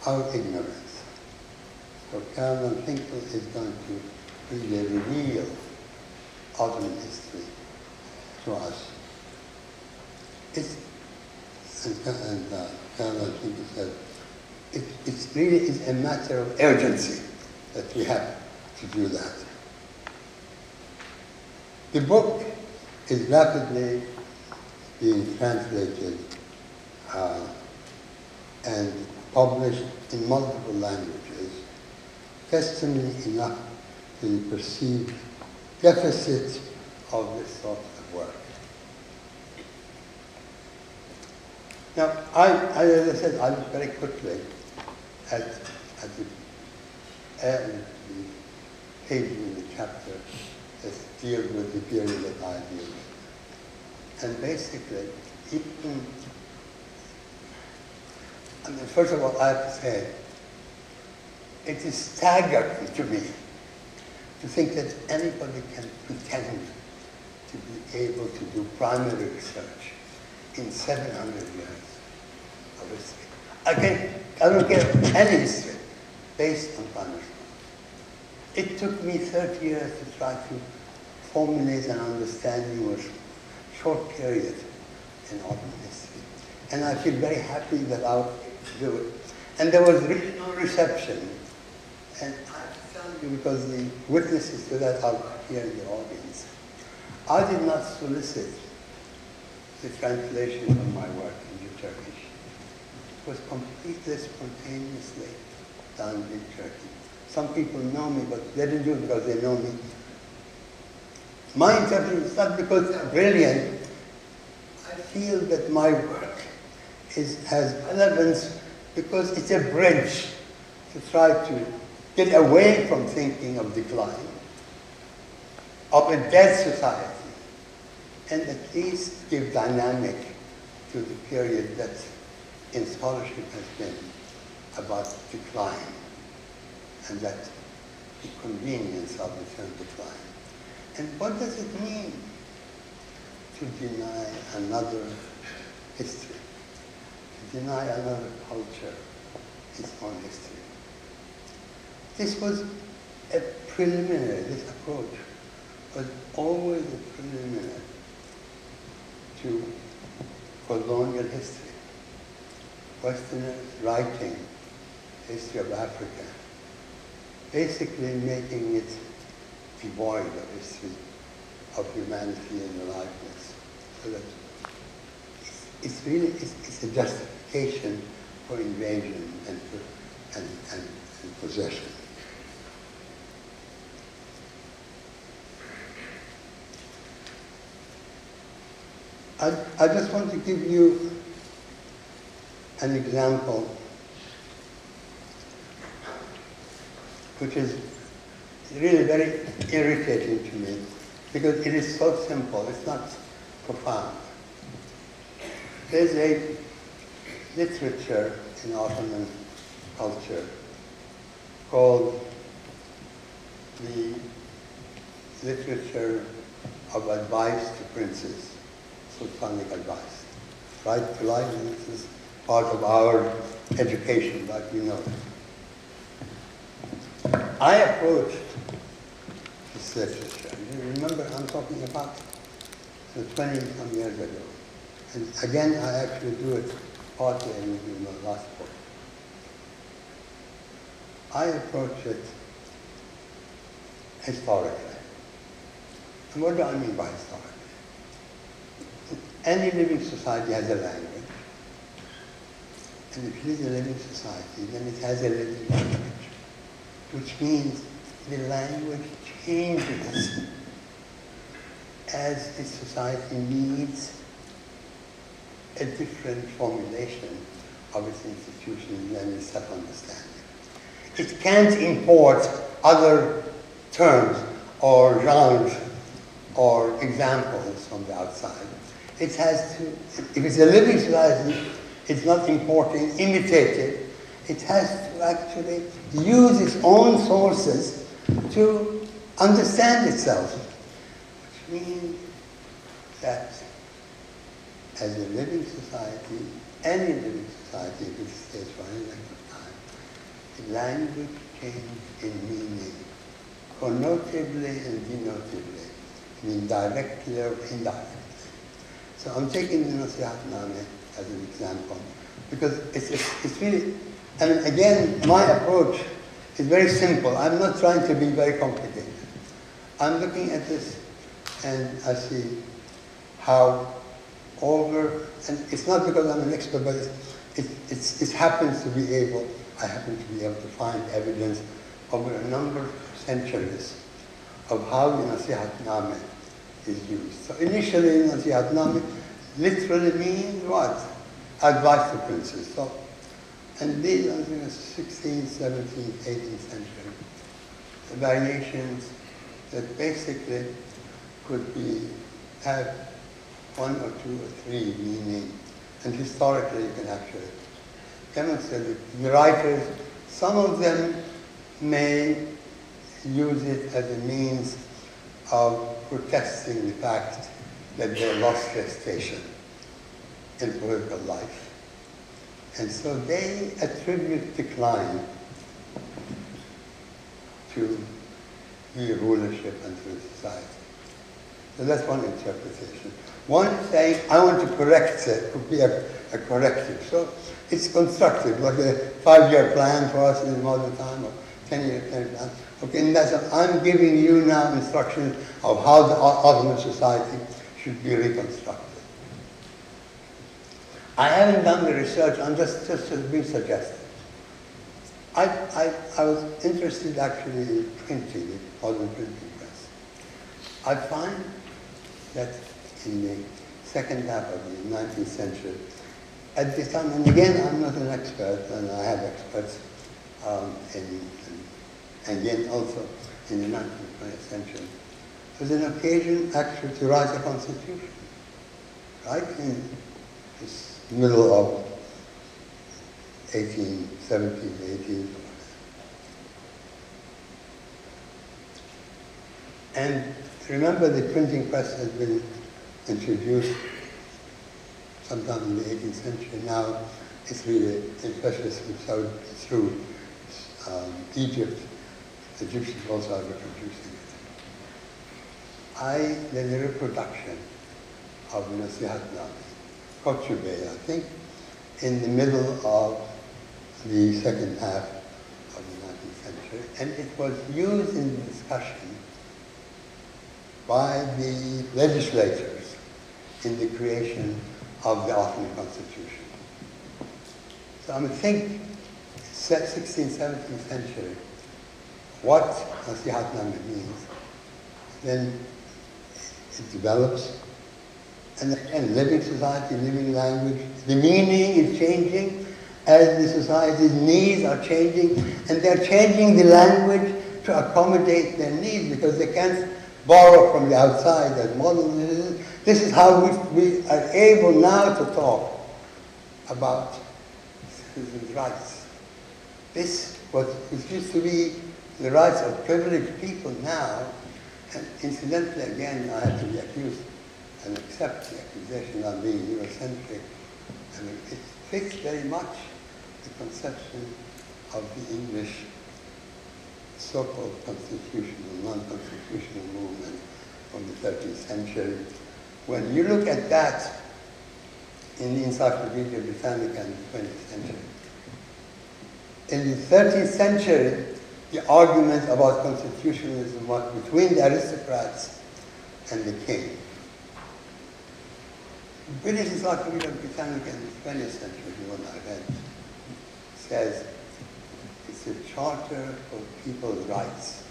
Speaker 2: our ignorance. So Caroline Finkel is going to really reveal Ottoman history to us. And Caroline Finkel said, it really is a matter of urgency that we have to do that. The book is rapidly being translated and published in multiple languages, testimony enough to the perceived deficit of this sort of work. Now, as I said, I look very quickly at the page in the chapter that deals with the period that I deal with. And basically, first of all, I have to say, it is staggering to me to think that anybody can pretend to be able to do primary research in 700 years of history. I don't care any history based on primary research. It took me 30 years to try to formulate an understanding of a short period in Ottoman history. And I feel very happy that I was able to do it. And there was really no reception. And I tell you, because the witnesses to that are here in the audience, I did not solicit the translation of my work into Turkish. It was completely spontaneously done in Turkey. Some people know me, but they didn't do it because they know me. My interpretation is not because they're brilliant. I feel that my work has relevance because it's a bridge to try to get away from thinking of decline, of a dead society, and at least give dynamic to the period that in scholarship has been about decline, and that the convenience of the term decline. And what does it mean to deny another history, to deny another culture its own history? This was a preliminary, this approach was always a preliminary to colonial history. Westerners writing history of Africa, basically making it devoid of history of humanity and aliveness. So that it's really it's a justification for invasion and possession. I just want to give you an example which is really very irritating to me because it is so simple, it's not profound. There's a literature in Ottoman culture called the literature of advice to princes. Sultanic advice. Right to life, and this is part of our education, like you know. I approached this literature. You remember I'm talking about 20-some years ago. And again, I actually do it partly in the last book. I approach it historically. And what do I mean by historically? Any living society has a language. And if it is a living society, then it has a living language, which means the language changes as the society needs a different formulation of its institutions and its self-understanding. It can't import other terms or genres or examples from the outside. It has to, if it's a living society, it's not importing, imitating. It has to actually use its own sources to understand itself, which means that as a living society, any living society, if it stays for any length of time, the language changes in meaning, connotatively and denotatively, I mean directly or indirectly. So I'm taking the Nasihatnameh as an example, because it's really, and again, my approach is very simple. I'm not trying to be very complicated. I'm looking at this and I see how over, and it's not because I'm an expert, but it happens to be able, I happen to be able to find evidence over a number of centuries of how the Nasihatnameh is used. So initially, Nasihatnameh literally means what? Advice to princes. So, and these are the 16th, 17th, 18th century variations that basically could be, have one or two or three meaning, and historically you can actually demonstrate it. The writers, some of them may use it as a means of protesting the fact that they lost their station in political life. And so they attribute decline to the rulership and to the society. So that's one interpretation. One is saying, I want to correct it, to be a corrective. So it's constructive, like a 5-year plan for us in modern time, or 10-year plan. Okay, and that's, I'm giving you now instructions of how the Ottoman society should be reconstructed. I haven't done the research, I'm just being suggested. I was interested actually in printing, the modern printing press. I find that in the second half of the 19th century, at this time, and again, I'm not an expert, and I have experts, and again also in the 19th, 20th century, there was an occasion actually to write a constitution, right? In this middle of 17, 18. And remember, the printing press has been introduced sometime in the 18th century. Now it's really, especially through Egypt, the Egyptians also are reproducing it. There's a reproduction of Nasihatnameh, Kochubeh, I think, in the middle of the second half of the 19th century, and it was used in the discussion by the legislators in the creation of the Ottoman Constitution. So I would think 16th, 17th century, what Nasihatnameh means, then it develops. And again, living society, living language, the meaning is changing as the society's needs are changing, and they're changing the language to accommodate their needs because they can't borrow from the outside as modern. This is how we are able now to talk about citizens' rights. This used to be the rights of privileged people now, and incidentally, again, I have to be accused and accept the accusation of being Eurocentric. I mean, it fits very much the conception of the English so-called constitutional, non-constitutional movement from the 13th century. When you look at that in the Encyclopedia Britannica in the 20th century, in the 13th century, the argument about constitutionalism was between the aristocrats and the king. British Encyclopedia Britannica in the 20th century, the one I read, says it's a charter for people's rights.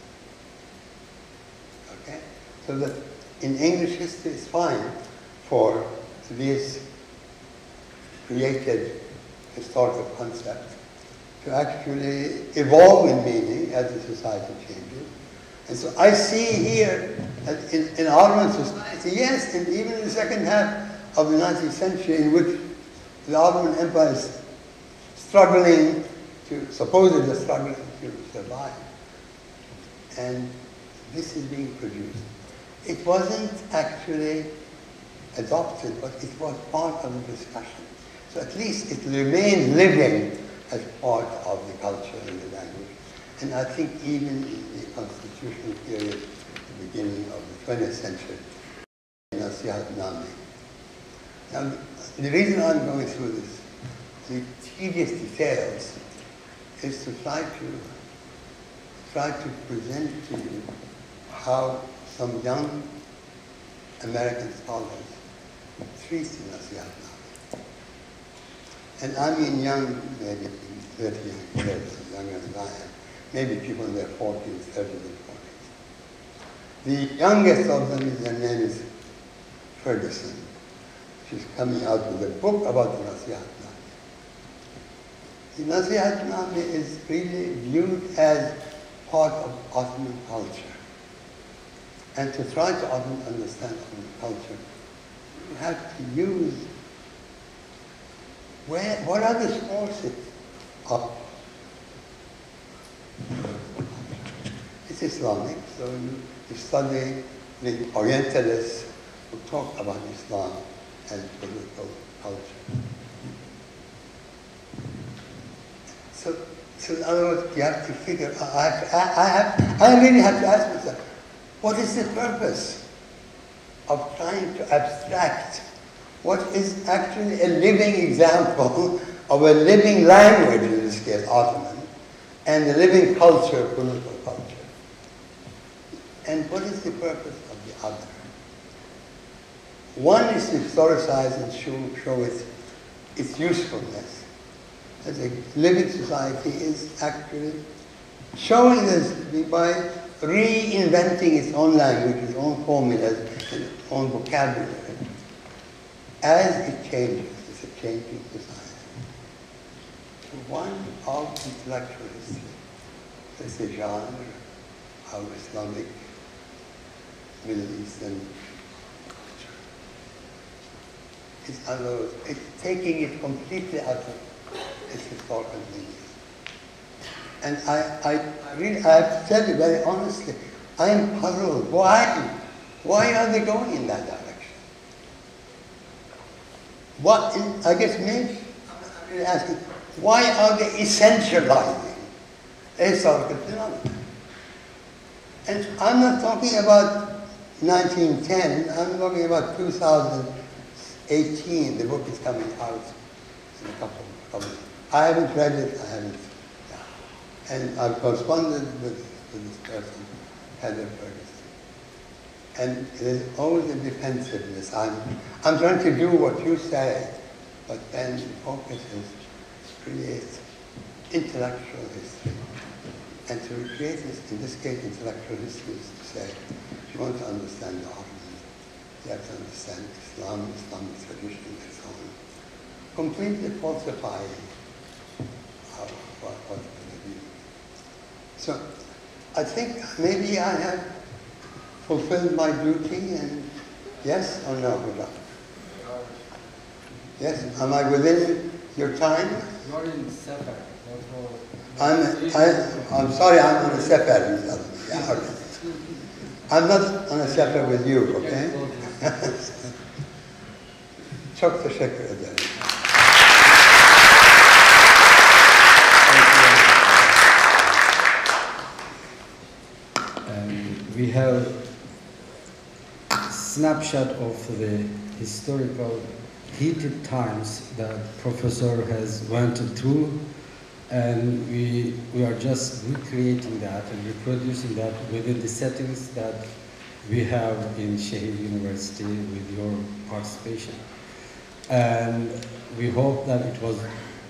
Speaker 2: Okay? So that in English history it's fine for these created historical concepts to actually evolve in meaning as the society changes. And so I see here in Ottoman society, yes, and even in the second half of the 19th century, in which the Ottoman Empire is struggling supposedly struggling to survive. And this is being produced. It wasn't actually adopted, but it was part of the discussion. So at least it remained living as part of the culture and the language. And I think even in the constitutional period, the beginning of the 20th century, Nasihat Name. Now, the reason I'm going through this, the tedious details, is to try to present to you how some young American scholars treat the Nasihat Name. And I mean young, maybe 30 years, younger than I am. Maybe people in their 40s, 30s and 40s. The youngest of them, their name is Ferguson. She's coming out with a book about the Nasihat Name. The Nasihat Name is really viewed as part of Ottoman culture. And to try to understand Ottoman culture, you have to use what are the sources of it's Islamic, so you study the Orientalists who talk about Islam and political culture. So in other words, you have to figure, I really have to ask myself, what is the purpose of trying to abstract what is actually a living example of a living language, in this case Ottoman, and a living culture, political culture? And what is the purpose of the other? One is to historicize and show its usefulness. As a living society is actually showing this by reinventing its own language, its own formulas, its own vocabulary. As it changes, it's a changing society. One of intellectual history, it's a genre of Islamic, Middle Eastern culture. It's taking it completely out of its historical meaning. And I really, I have to tell you very honestly, I am puzzled. Why are they going in that direction? What, I guess maybe I'm really asking, why are they essentializing a historical phenomenon? And I'm not talking about 1910, I'm talking about 2018. The book is coming out in a couple of months. I haven't read it, and I've corresponded with this person, Heather Ferguson. And there's always a defensiveness. I'm trying to do what you say, but then the focus is to create intellectual history. And to create this, in this case, intellectual history is to say, if you want to understand the Ottomans, you have to understand Islam, Islamic tradition, and so on. Completely falsifying what they do. So I think maybe I have fulfilled my duty, and yes or no, Hujjah? Yes, am I within your time?
Speaker 1: You're in Sefer.
Speaker 2: I'm sorry, I'm on a sefer. Yeah, okay. I'm not on a sefer with you, okay? Çok teşekkür ederim.
Speaker 1: We have a snapshot of the historical heated times that Professor has went through, and we are just recreating that and reproducing that within the settings that we have in ŞEHİR University with your participation. And we hope that it was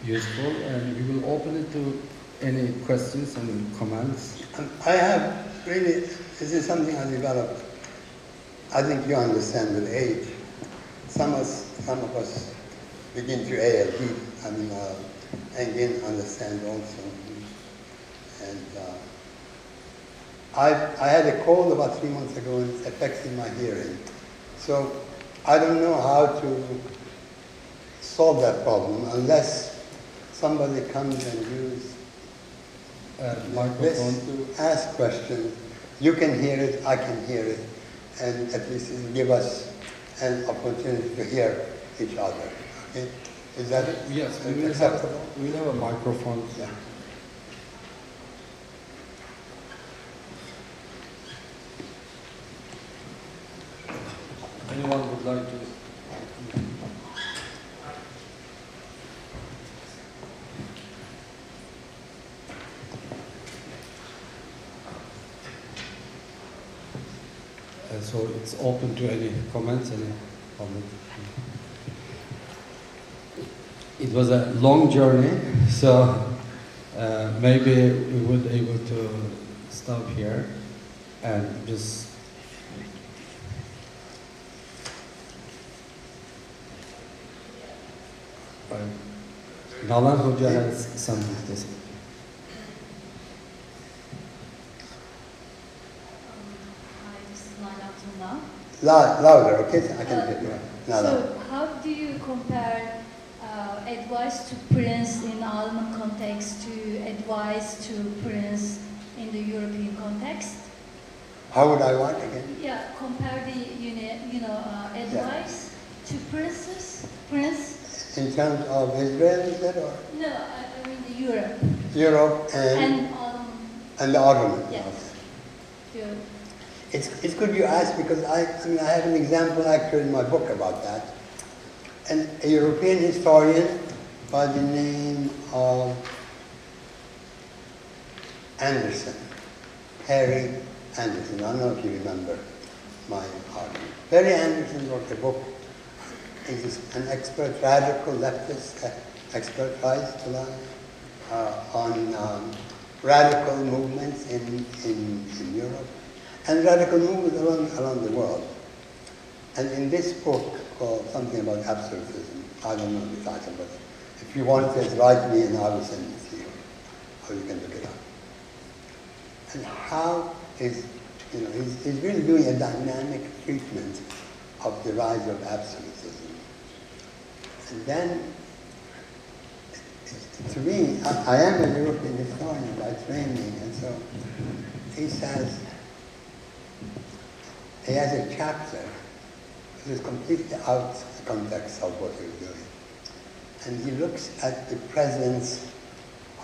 Speaker 1: useful, and we will open it to any questions and comments.
Speaker 2: I have really, this is something I developed. I think you understand with age. Some of us begin to ALD, and didn't understand also. And I had a cold about 3 months ago and it affected my hearing. So I don't know how to solve that problem unless somebody comes and uses this to ask questions. You can hear it, I can hear it, and at least it'll give us an opportunity to hear each other. Okay? Is that
Speaker 1: yes,
Speaker 2: acceptable?
Speaker 1: We will have a microphone.
Speaker 2: Yeah.
Speaker 1: Anyone would like to? So it's open to any comments, any comment. It was a long journey, so maybe we would be able to stop here and just. Nalan Hoca has something to say.
Speaker 2: Louder, okay? I can hear you.
Speaker 3: So, how do you compare advice to Prince in Alman context to advice to Prince in the European context?
Speaker 2: How would I want again?
Speaker 3: Yeah, compare the advice to Prince.
Speaker 2: In terms of Israel, is that or?
Speaker 3: No, I mean the Europe.
Speaker 2: Europe and the Ottoman.
Speaker 3: Yes. Good.
Speaker 2: It's good you ask because I have an example actually in my book about that. And a European historian by the name of Anderson, Harry Anderson. I don't know if you remember my argument. Harry Anderson wrote a book. He's an expert, radical leftist expert, on radical movements in Europe and radical movements around the world. And in this book called something about absolutism, I don't know the title, but if you want it, write me and I will send it to you, or you can look it up. And how is, he's really doing a dynamic treatment of the rise of absolutism. And then, to me, I am a European historian by training, and so he says, he has a chapter that is completely out of the context of what we're doing. And he looks at the presence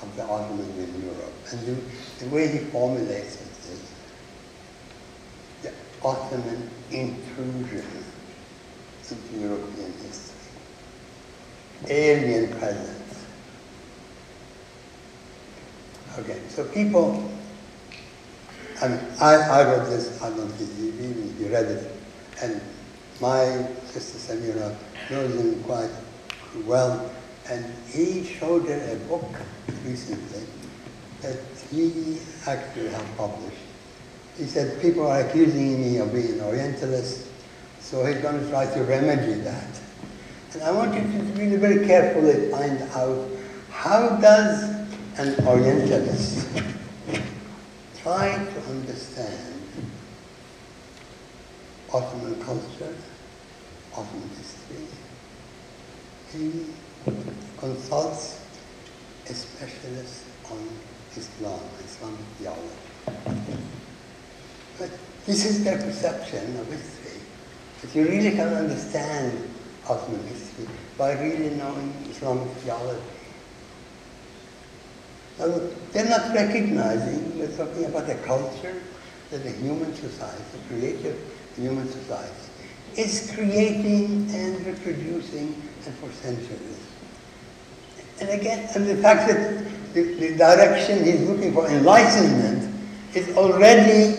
Speaker 2: of the Ottomans in Europe. And the way he formulates it is the Ottoman intrusion into European history. Alien presence. Okay, so people, I wrote this, I don't think you read it, and my sister Samira knows him quite well, and he showed her a book recently that he actually had published. He said, people are accusing me of being an Orientalist, so he's going to try to remedy that. And I want you to really very carefully find out, how does an Orientalist try to understand Ottoman culture, Ottoman history? He consults a specialist on Islam, Islamic theology. But this is their perception of history. But you really can understand Ottoman history by really knowing Islamic theology. Now, they're not recognizing, we're talking about a culture that a human society, a creative human society, is creating and reproducing and for centuries. And again, and the fact that the direction he's looking for, enlightenment, is already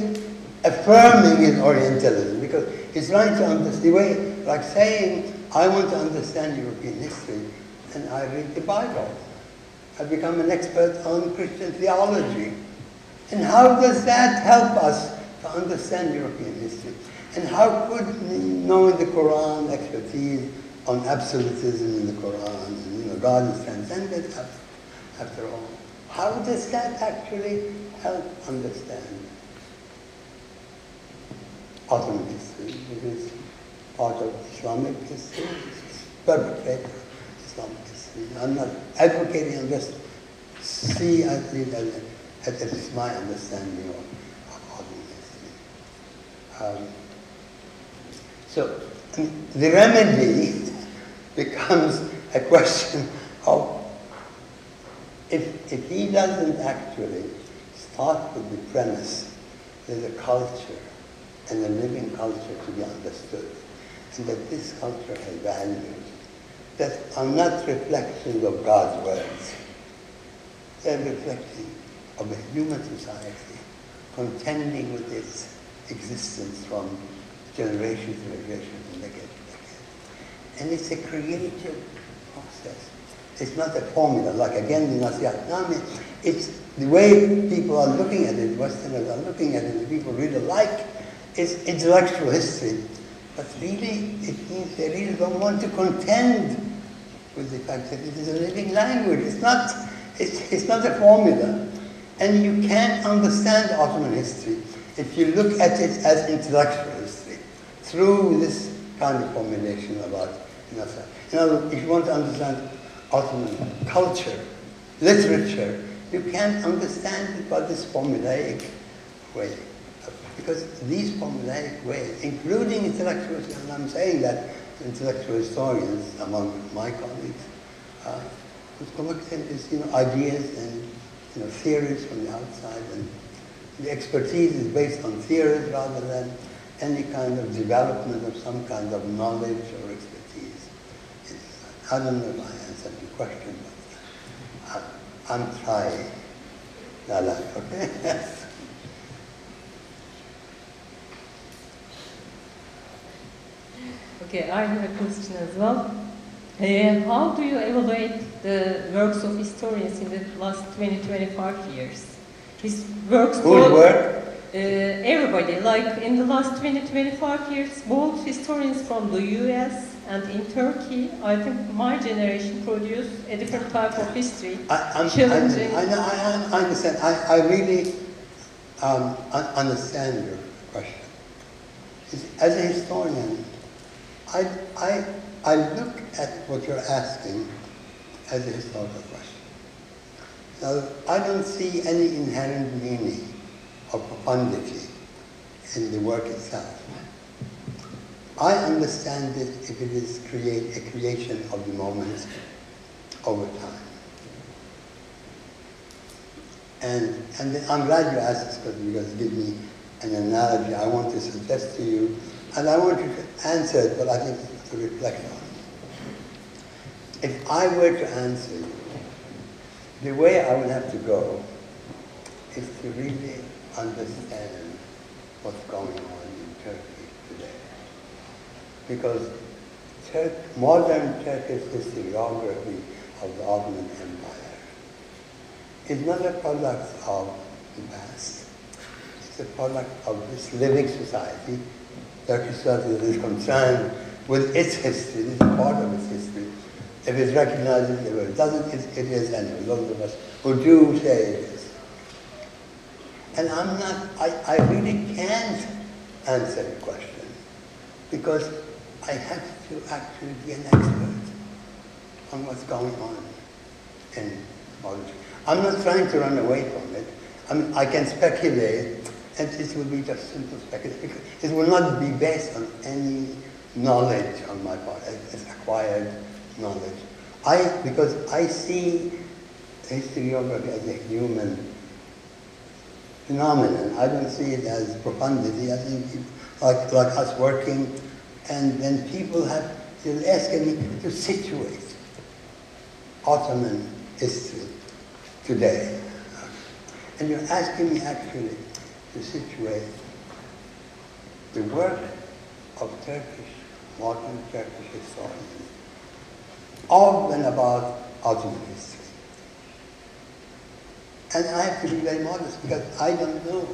Speaker 2: affirming his Orientalism, because he's trying to understand, the way, like saying, I want to understand European history, and I read the Bible. I become an expert on Christian theology. And how does that help us to understand European history? And how could knowing the Quran, expertise on absolutism in the Quran, and God is transcendent after all, how does that actually help understand Ottoman history? It is part of Islamic history, it's perpetrator of Islamic history. I'm not advocating, I'm just see at least my understanding of Ottoman history. So the remedy becomes a question of if he doesn't actually start with the premise there's a culture and a living culture to be understood, and that this culture has values that are not reflections of God's words. They're reflecting of a human society contending with its existence from generation to generation, from decade to decade. And it's a creative process. It's not a formula, like again the Nasihatname. It's the way people are looking at it, Westerners are looking at it, the people really like, it's intellectual history. But really, it means they really don't want to contend with the fact that it is a living language. It's not a formula. And you can't understand Ottoman history if you look at it as intellectual history through this kind of formulation about Nasser. In other words, if you want to understand Ottoman culture, literature, you can't understand it by this formulaic way. Because these formulaic ways, including intellectuals, and I'm saying that intellectual historians among my colleagues, who's collecting these ideas and theories from the outside, and the expertise is based on theories rather than any kind of development of some kind of knowledge or expertise. I don't know if I answered your question, but I'm trying. Okay?
Speaker 4: Okay, I have a question as well. How do you evaluate the works of historians in the last 20-25 years? His works.
Speaker 2: Whose work?
Speaker 4: Everybody. Like in the last 20-25 years, both historians from the US and in Turkey, I think my generation produced a different type of history. Challenging.
Speaker 2: I understand. I really understand your question. As a historian, I look at what you're asking as a historical question. Now, I don't see any inherent meaning or profundity in the work itself. I understand it if it is a creation of the moment over time. And I'm glad you asked this question because it gives me an analogy I want to suggest to you, and I want you to answer it, but I think to reflect on it. If I were to answer you, the way I would have to go is to really understand what's going on in Turkey today. Because modern Turkish historiography of the Ottoman Empire is not a product of the past. It's a product of this living society. Turkish society is concerned with its history. This is part of its history. If it recognizes it, if it doesn't, it is anyway. Those of us who do say it is. And I really can't answer the question because I have to actually be an expert on what's going on in modern Turkey. I'm not trying to run away from it. I mean, I can speculate, and it will be just simple speculation. It will not be based on any knowledge on my part, as acquired knowledge. Because I see historiography as a human phenomenon. I don't see it as profundity. I think like us working, and then people they're asking me to situate Ottoman history today. And you're asking me actually to situate the work of modern Turkish historians of and about Ottoman history. And I have to be very modest because I don't know.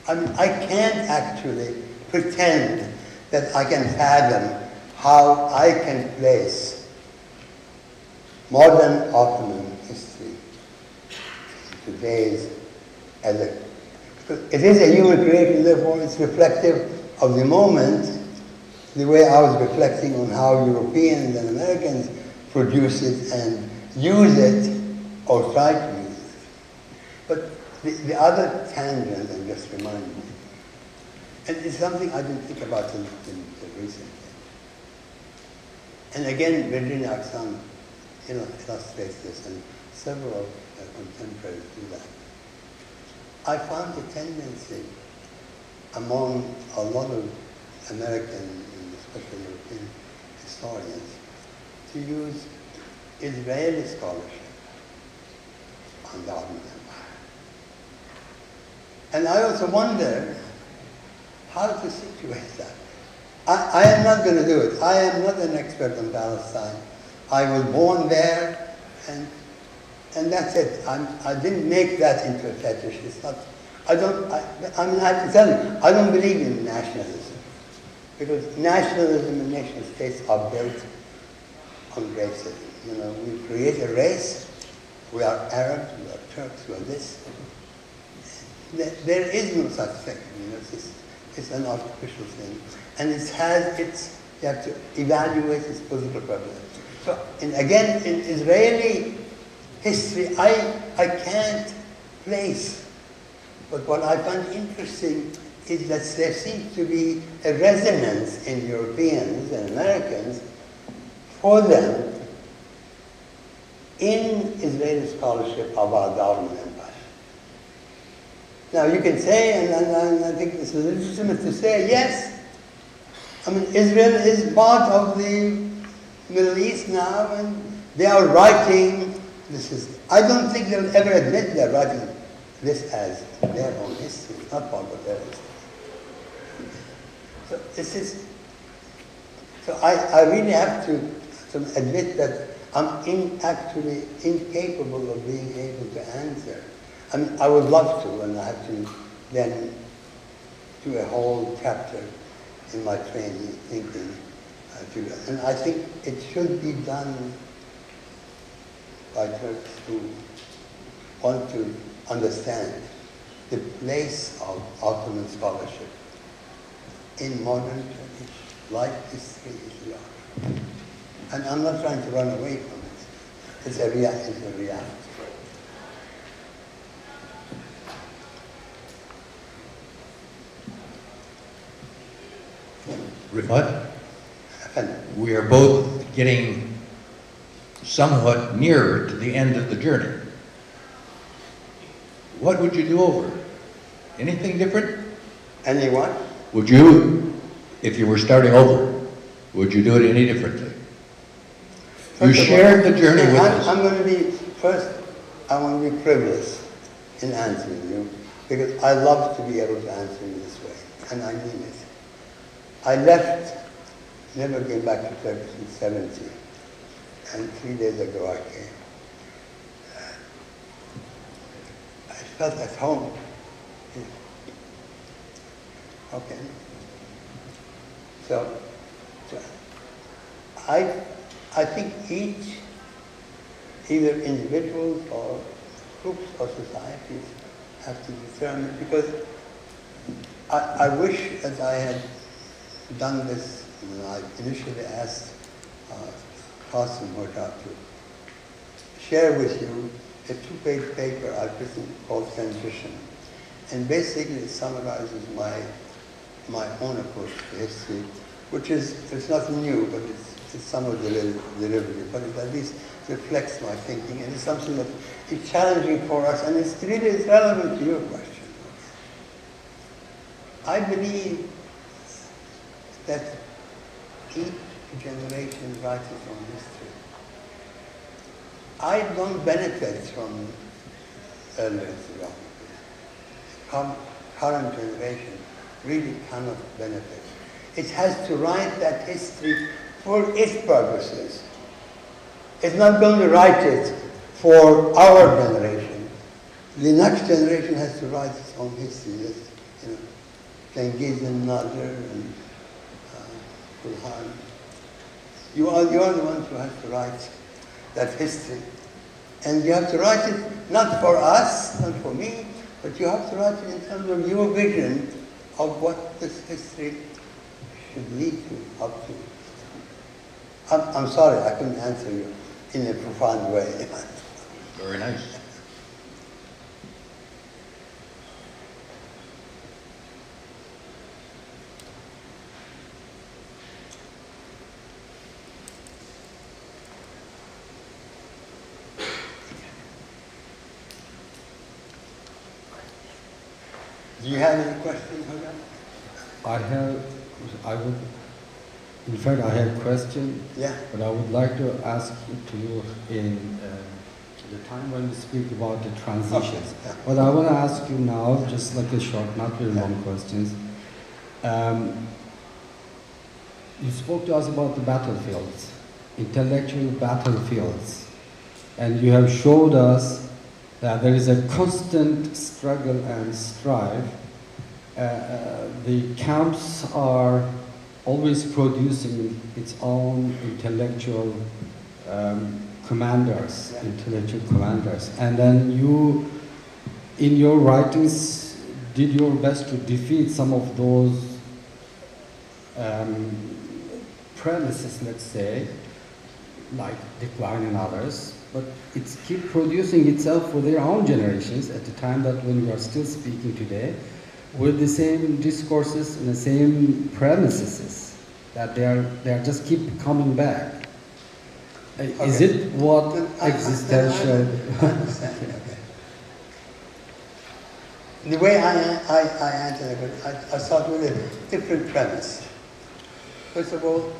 Speaker 2: I mean, I can't actually pretend that I can fathom how I can place modern Ottoman history in today's as a, because it is a human creation, therefore it's reflective of the moment, the way I was reflecting on how Europeans and Americans produce it and use it or try to use it. But the other tangent, and just remind me, and it's something I didn't think about until recently. And again, Virginia Aksan illustrates this, and several contemporaries do that. I found a tendency among a lot of American and especially European historians to use Israeli scholarship on the Ottoman Empire. And I also wonder how to situate that. I am not going to do it. I am not an expert on Palestine. I was born there, and that's it. I didn't make that into a fetish. It's not. I mean, I have to tell you, I don't believe in nationalism, because nationalism and nation states are built on racism. You know, we create a race. We are Arabs. We are Turks. We are this. There is no such thing. You know, it's an artificial thing, and it has its. You have to evaluate its political purpose. So, and again, in Israeli history, I can't place. But what I find interesting is that there seems to be a resonance in Europeans and Americans for them in Israeli scholarship about the Ottoman Empire. Now you can say, and I think this is legitimate to say, yes, I mean, Israel is part of the Middle East now, and they are writing, I don't think they'll ever admit they're writing this as their own history. It's not part of their history. So I really have to admit that I'm actually incapable of being able to answer. I mean, I would love to, and I have to then do a whole chapter in my training thinking. And I think it should be done by Turks who want to understand the place of Ottoman scholarship in modern Turkish life history is the art. And I'm not trying to run away from it. It's a reality.
Speaker 5: Rifa'at, we are both getting somewhat nearer to the end of the journey. What would you do over? Anything different?
Speaker 2: Any what?
Speaker 5: Would you, if you were starting over, would you do it any differently? You shared the journey with us.
Speaker 2: I'm going to be, first, I want to be privileged in answering you, because I love to be able to answer you this way, and I mean it. I left, never came back to Turkey in 70, and 3 days ago I came. I felt at home. Okay. So I think each, either individuals or groups or societies, have to determine, because I wish that I had done this. I initially asked Qasim Hoca to share with you a 2-page paper I've written called Transition. And basically it summarizes my own approach to history, which is, it's nothing new, but it's somewhat derivative, but it at least reflects my thinking, and it's something that is challenging for us, and it's really relevant to your question. I believe that each generation writes its own history. I don't benefit from earlier historiography. Current generation really cannot benefit. It has to write that history for its purposes. It's not going to write it for our generation. The next generation has to write its own history. That's, you know, Genghis and Nader and Kulhan. You are the ones who have to write that history. And you have to write it not for us, not for me, but you have to write it in terms of your vision of what this history should lead to, up to. I'm sorry, I couldn't answer you in a profound way.
Speaker 5: Very nice.
Speaker 2: Do you have any questions, Hogan?
Speaker 1: In fact, I have a question.
Speaker 2: Yeah.
Speaker 1: But I would like to ask to you in the time when we speak about the transitions.
Speaker 2: Okay. Yeah.
Speaker 1: But I want to ask you now, just like a short, not very long questions. You spoke to us about the battlefields, intellectual battlefields, and you have showed us that there is a constant struggle and strife. The camps are always producing its own intellectual commanders, intellectual commanders. And then you, in your writings, did your best to defeat some of those premises, let's say, like decline and others. But it's keep producing itself for their own generations at the time that when we are still speaking today, with the same discourses and the same premises, that they are just keep coming back. Okay. Is it what existential?
Speaker 2: I understand. Okay. The way I answer it, I start with a different premise. First of all,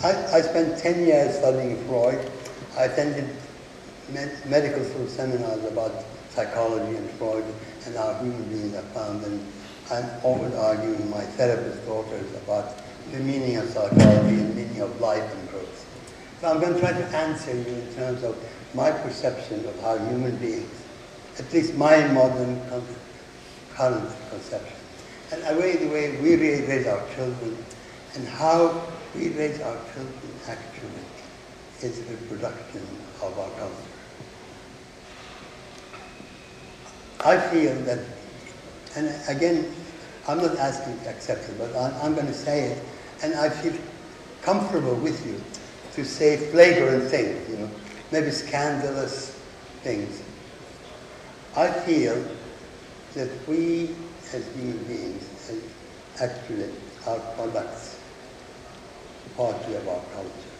Speaker 2: I spent 10 years studying Freud. I attended medical school seminars about psychology and Freud and how human beings are found, and I'm always arguing with my therapist daughters about the meaning of psychology and meaning of life and growth. So I'm going to try to answer you in terms of my perception of how human beings, at least my modern current conception, and the way we raise our children, and how we raise our children actually is a reproduction of our culture. I feel that, and again, I'm not asking to accept it, but I'm going to say it, and I feel comfortable with you to say flagrant things, you know, maybe scandalous things. I feel that we as human beings actually are products, partly of our culture.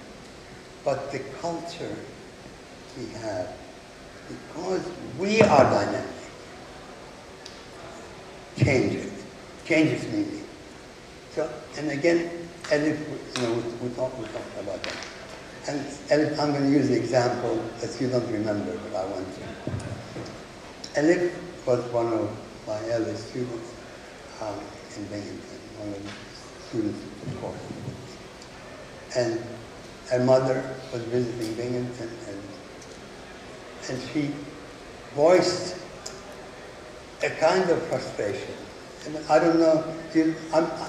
Speaker 2: But the culture we have, because we are dynamic, changes meaning. So, and again, Elif, you know, we talked about that. And Elif, I'm going to use the example that you don't remember, but I want to. Elif was one of my earliest students in Binghamton, one of the students of the course. And her mother was visiting Binghamton, and she voiced a kind of frustration. I don't know,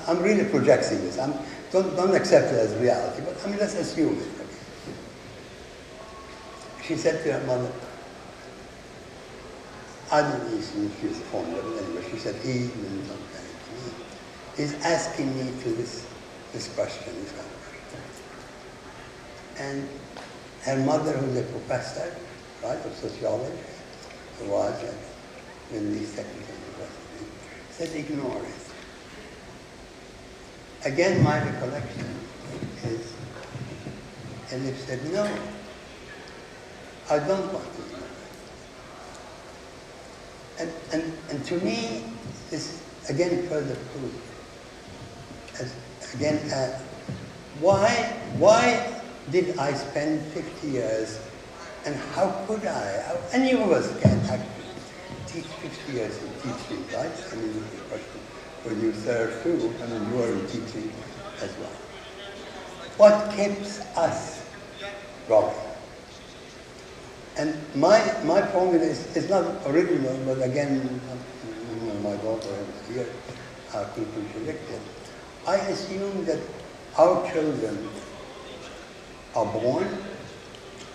Speaker 2: I'm really projecting this. Don't accept it as reality, but I mean, let's assume it. Okay. She said to her mother, I don't know if she was fond of it anyway, she said, he is asking me to this question, this kind of question. And her mother, who's a professor, right, of sociology, who was in the Technical University, said ignore it. Again, my recollection is, and they said, no, I don't want to ignore it. And to me, this again further proof, why did I spend 50 years, and how could I, how any of us can actually, years in teaching, right? I mean, the question for you, sir, too. I mean, you are in teaching as well. What keeps us going? And my formula is not original, but again, you know, my daughter was here, could contradict it. I assume that our children are born.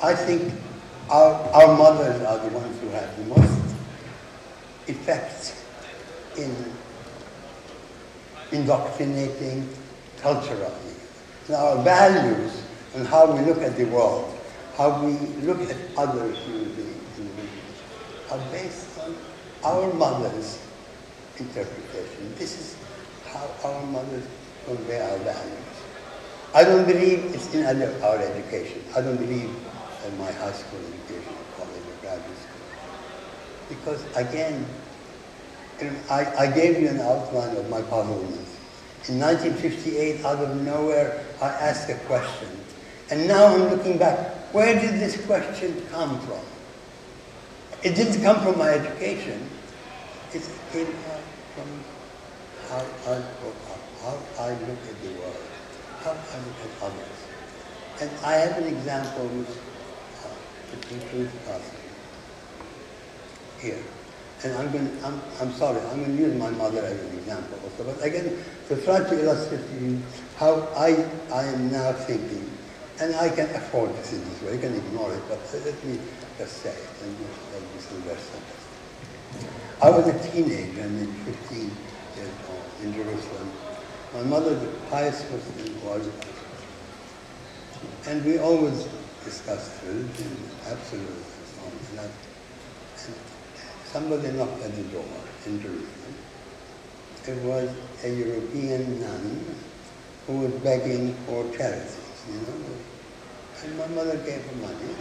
Speaker 2: I think our mothers are the ones who have the most effect in indoctrinating culturally. And our values and how we look at the world, how we look at other human beings, are based on our mothers' interpretation. This is how our mothers convey our values. I don't believe it's in our education. I don't believe in my high school education, or college, or graduate school. Because again, I gave you an outline of my puzzlement. In 1958, out of nowhere, I asked a question. And now I'm looking back, where did this question come from? It didn't come from my education. It came out from how I grow up, how I look at the world, how I look at others. And I have an example which includes us here. And I'm sorry, I'm going to use my mother as an example also. But again, to try to illustrate to you how I am now thinking, and I can afford to think this way, I can ignore it, but let me just say it, and let me Sylvester. I was a teenager, I mean 15 years old, in Jerusalem. My mother, the pious Muslim, was, and we always discussed religion, absolute, and so on. And somebody knocked at the door in Jerusalem. It was a European nun who was begging for charities, you know. And my mother gave her money,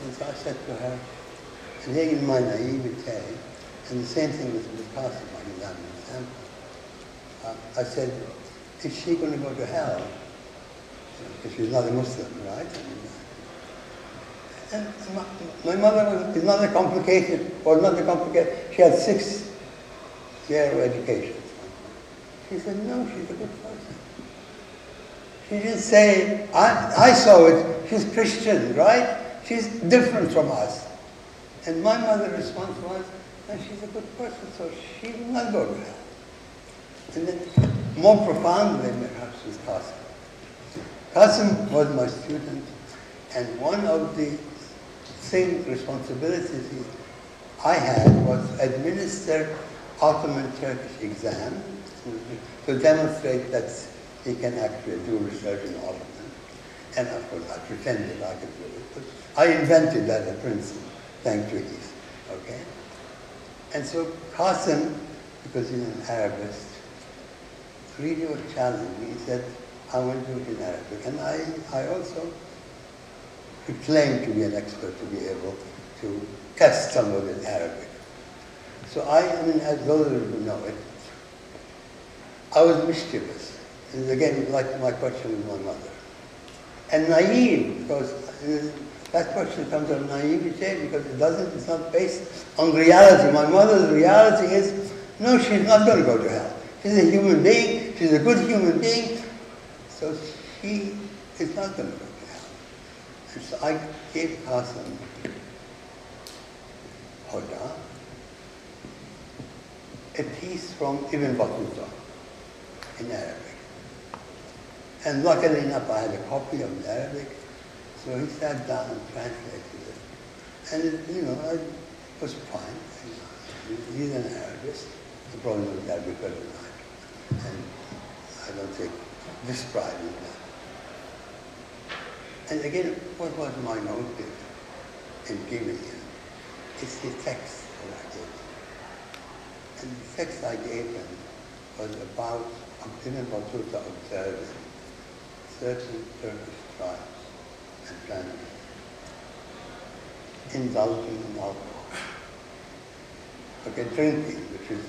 Speaker 2: and so I said to her, and in my naivete, and the same thing was possible, that example. I said, is she going to go to hell? Because she's not a Muslim, right? And my mother was not a complicated, she had 6-year education. She said, no, she's a good person. She didn't say, I saw it, she's Christian, right? She's different from us. And my mother's response was, no, she's a good person, so she will not go to hell. And then, more profoundly, perhaps, was Qasim. Qasim was my student, and one of the responsibilities I had was administer Ottoman Turkish exam to demonstrate that he can actually do research in Ottoman. And of course, I pretended I could do it. But I invented that at Princeton, thanks to his, okay? And so Qasim, because he's an Arabist, really was challenging. He said, I want to do it in Arabic. And I also could claim to be an expert to be able to test somebody in Arabic. So I mean, as those who know it, I was mischievous. And again, like my question with my mother. And naive, because that question comes from naivete, because it's not based on reality. My mother's reality is, no, she's not going to go to hell. She's a human being, she's a good human being, so she is not going to go to hell. And so I gave Qasim Hoda a piece from Ibn Battuta in Arabic. And luckily enough, I had a copy of the Arabic, so he sat down and translated it. And, you know, it was fine. He's an Arabist. The problem with Arabic was not. And I don't take this pride in that. And again, what was my motive in giving him? It's the text that I gave him. And the text I gave him was about Ibn Battuta observing certain Turkish tribes and families indulging in alcohol. Okay, drinking, which is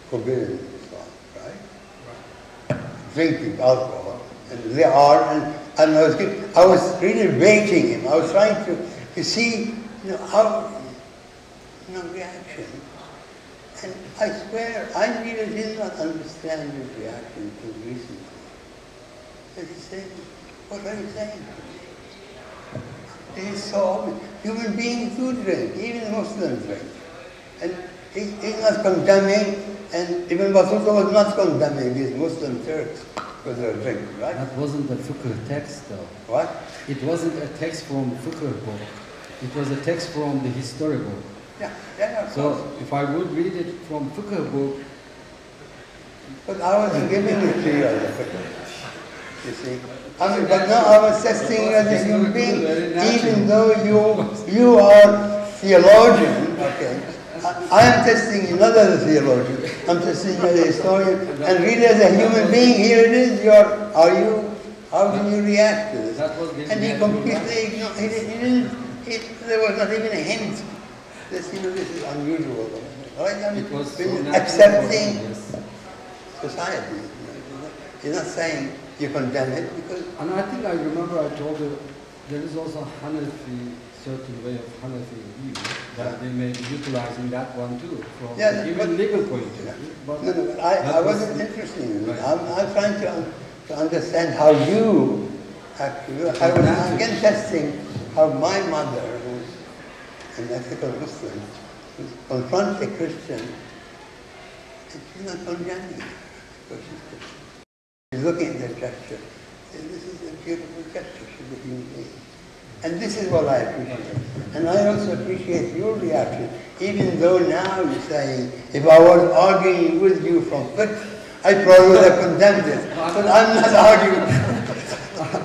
Speaker 2: forbidden in Islam, right? Drinking alcohol, and they are, and I was really rating him. I was trying to see, you know, how, you know, reaction. And I swear, I really did not understand his reaction until recently. And he said, what are you saying? It is so obvious. Human beings do drink, even Muslims drink. And he's not condemning, and Ibn Battuta was not condemning these Muslim Turks for their drink, right?
Speaker 1: That wasn't a fiqh text though.
Speaker 2: What?
Speaker 1: It wasn't a text from fiqh book. It was a text from the history book.
Speaker 2: Yeah, of
Speaker 1: So
Speaker 2: course.
Speaker 1: if I would read it from fiqh book,
Speaker 2: But I wasn't giving it to you as a fiqh, you see. I mean, but now I was testing you as a human being, even though you are theologian, okay. I am testing you not as a theologian, I'm testing you as a historian, and really as a human being, here it is, how do you react to this? And he completely ignored, there was not even a hint. This is unusual. Right? I mean,
Speaker 1: it was so
Speaker 2: accepting
Speaker 1: yes.
Speaker 2: society. He's not saying you condemn it because...
Speaker 1: And I think I remember I told you, there is also Hanafi, certain way of Hanafi view, that they may be utilizing that one too, from even legal point of view. But
Speaker 2: no, I wasn't interested in it. Right. I'm trying to understand how you actually... I was again testing how my mother, who's an ethical Muslim, confronts a Christian, and she's not condemning it, because she's Christian. She's looking at the gesture. This is a beautiful gesture, she's a human being. And this is what I appreciate. And I also appreciate your reaction, even though now you're saying, if I was arguing with you from fiqh, I probably would have condemned it. But I'm not arguing.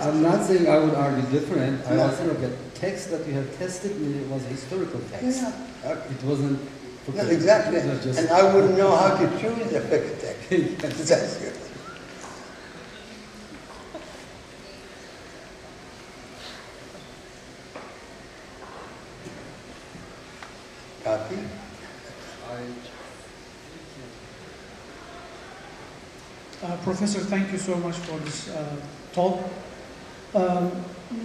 Speaker 1: I'm not saying I would argue different. I was saying, okay, the text that you have tested me was a historical text.
Speaker 2: Yeah. Okay.
Speaker 1: It wasn't...
Speaker 2: No, exactly. And I wouldn't know how to choose a fiqh text.
Speaker 1: Yes.
Speaker 2: That's good. Copy?
Speaker 6: Professor, thank you so much for this talk.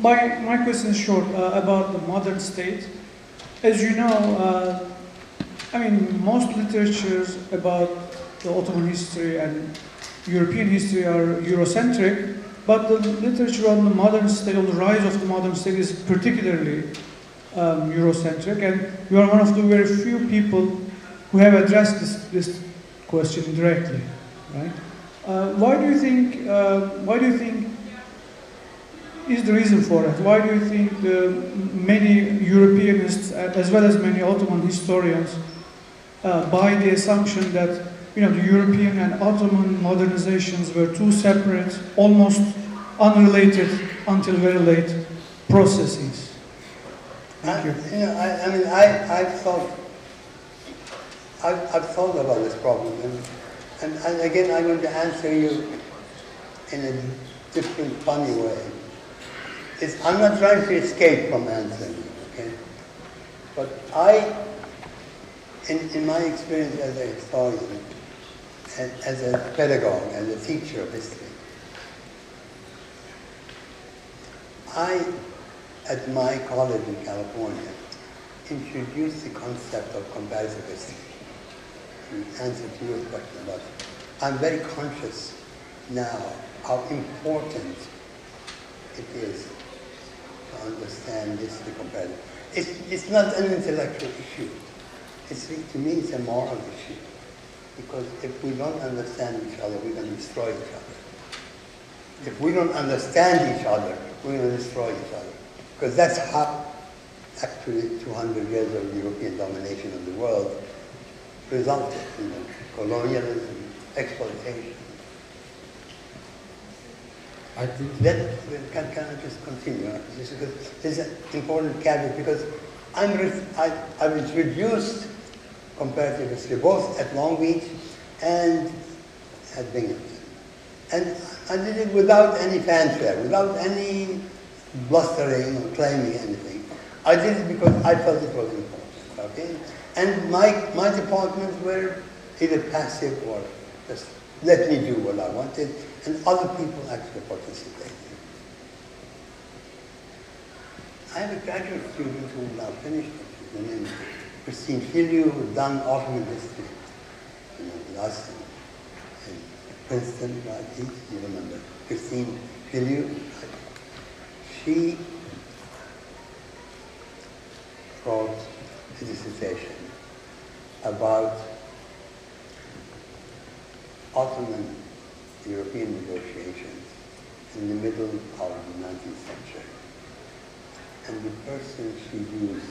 Speaker 6: My question is short about the modern state. As you know, I mean, most literatures about the Ottoman history and European history are Eurocentric, but the literature on the modern state, on the rise of the modern state, is particularly Eurocentric, and you are one of the very few people who have addressed this question directly, right? Why do you think is the reason for it? Why do you think many Europeanists, as well as many Ottoman historians, buy the assumption that the European and Ottoman modernizations were two separate, almost unrelated until very late processes? Thank you.
Speaker 2: I've thought about this problem, and again I'm going to answer you in a different, funny way. I'm not trying to escape from answering you, okay? But in my experience as a historian, and as a pedagogue, as a teacher of history, at my college in California, introduced the concept of comparative history. In answer to your question about it, I'm very conscious now how important it is to understand this, the comparative. It's not an intellectual issue. To me, it's a moral issue. Because if we don't understand each other, we're going to destroy each other. If we don't understand each other, we're going to destroy each other. Because that's how, actually, 200 years of European domination of the world resulted in colonialism, exploitation.
Speaker 1: I think...
Speaker 2: Can I just continue? This is an important caveat, because I was reduced comparative history, both at Long Beach and at Binghamton. And I did it without any fanfare, without any blustering or claiming anything. I did it because I felt it was important, okay? And my departments were either passive or just let me do what I wanted, and other people actually participated. I have a graduate student who now finished, her name is Christine Filiu, who's done Ottoman history with us in Princeton, right? You remember Christine Philiou, right? She wrote a dissertation about Ottoman European negotiations in the middle of the 19th century. And the person she used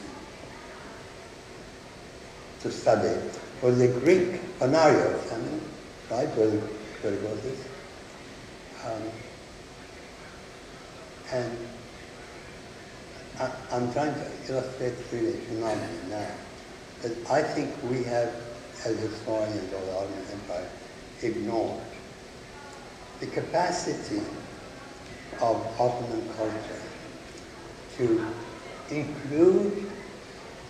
Speaker 2: to study was a Greek Panarios, right? Where it was this. And I'm trying to illustrate really a phenomenon now that I think we have, as historians of the Ottoman Empire, ignored. The capacity of Ottoman culture to include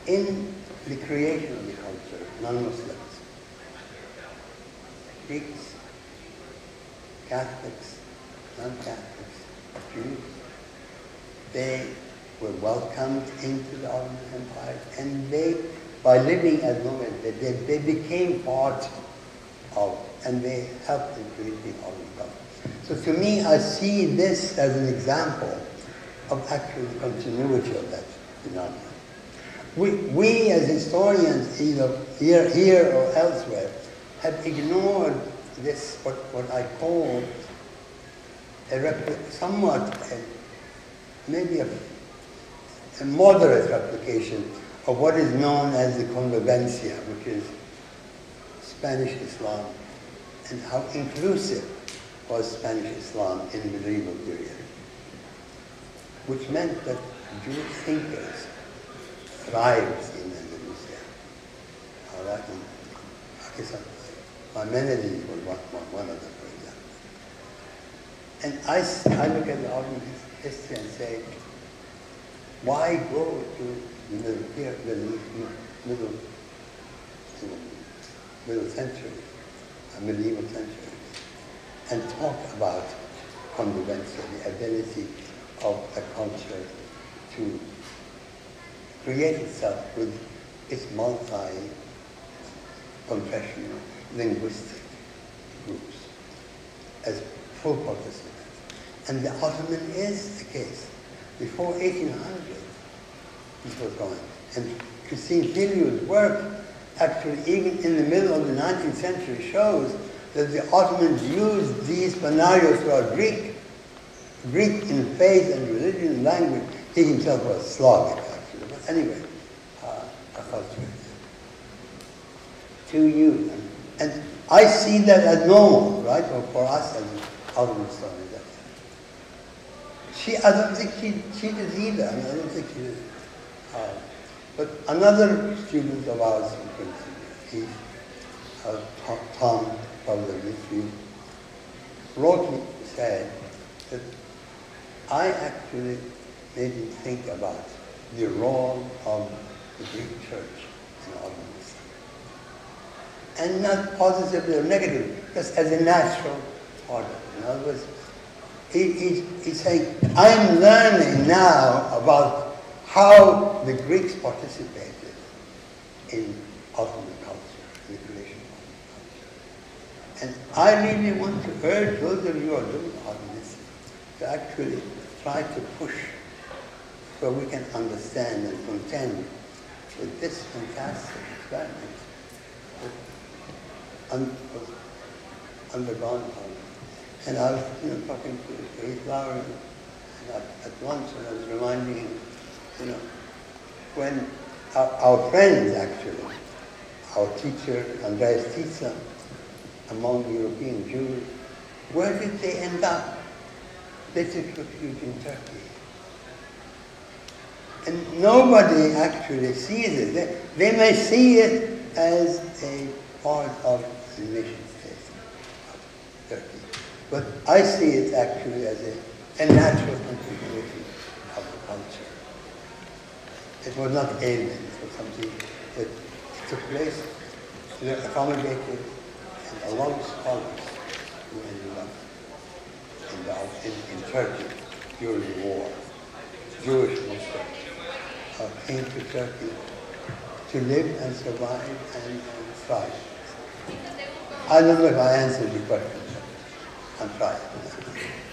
Speaker 2: in the creation of the culture non-Muslims, Greeks, Catholics, non-Catholics, Jews. They were welcomed into the Ottoman Empire, and they, by living as nomads, they became part of, and they helped in creating Ottoman culture. So to me, I see this as an example of actual continuity of that phenomenon. We as historians, either here or elsewhere, have ignored this, what I call maybe a moderate replication of what is known as the convivencia, which is Spanish Islam, and how inclusive was Spanish Islam in the medieval period, which meant that Jewish thinkers thrived in Andalusia. All right, and Maimonides was one of them, for example. And I look at the Ottoman history and say, why go to the middle century, medieval century, and talk about convivencia, the ability of a culture to create itself with its multi-confessional linguistic groups as full participants. And the Ottoman is the case. Before 1800, this was going. And Christine Philiou's work, actually, even in the middle of the 19th century, shows that the Ottomans used these Panarios who are Greek in faith and religion and language. He himself was Slavic, actually. But anyway, acculturated. To use them. And I see that as normal, right? For us as Ottoman historians. I don't think she did either. I mean, I don't think she did. But another student of ours in Princeton, Tom, probably you, wrote me, said that I actually made him think about the role of the Greek church in Ottoman Islam. And not positively or negatively, just as a natural part of it. In other words, he's saying, I'm learning now about how the Greeks participated in Ottoman culture, in the creation of Ottoman culture. And I really want to urge those of you who are doing Ottomanism to actually try to push so we can understand and contend with this fantastic experiment that was undergone. And I was, talking to Heath Lowry at once, and I was reminding him, when our friends, actually, our teacher, Andreas Titsa, among European Jews, where did they end up? They took refuge in Turkey. And nobody actually sees it. They may see it as a part of the nation state of Turkey. But I see it actually as a natural continuity of the culture. It was not alien, it was something that took place, accommodated, and a lot of scholars who ended up in Turkey during the war, Jewish Muslims, came to Turkey to live and survive and thrive. I don't know if I answered your question. I'm trying.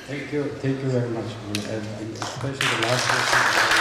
Speaker 1: Thank you very much, and especially the last question.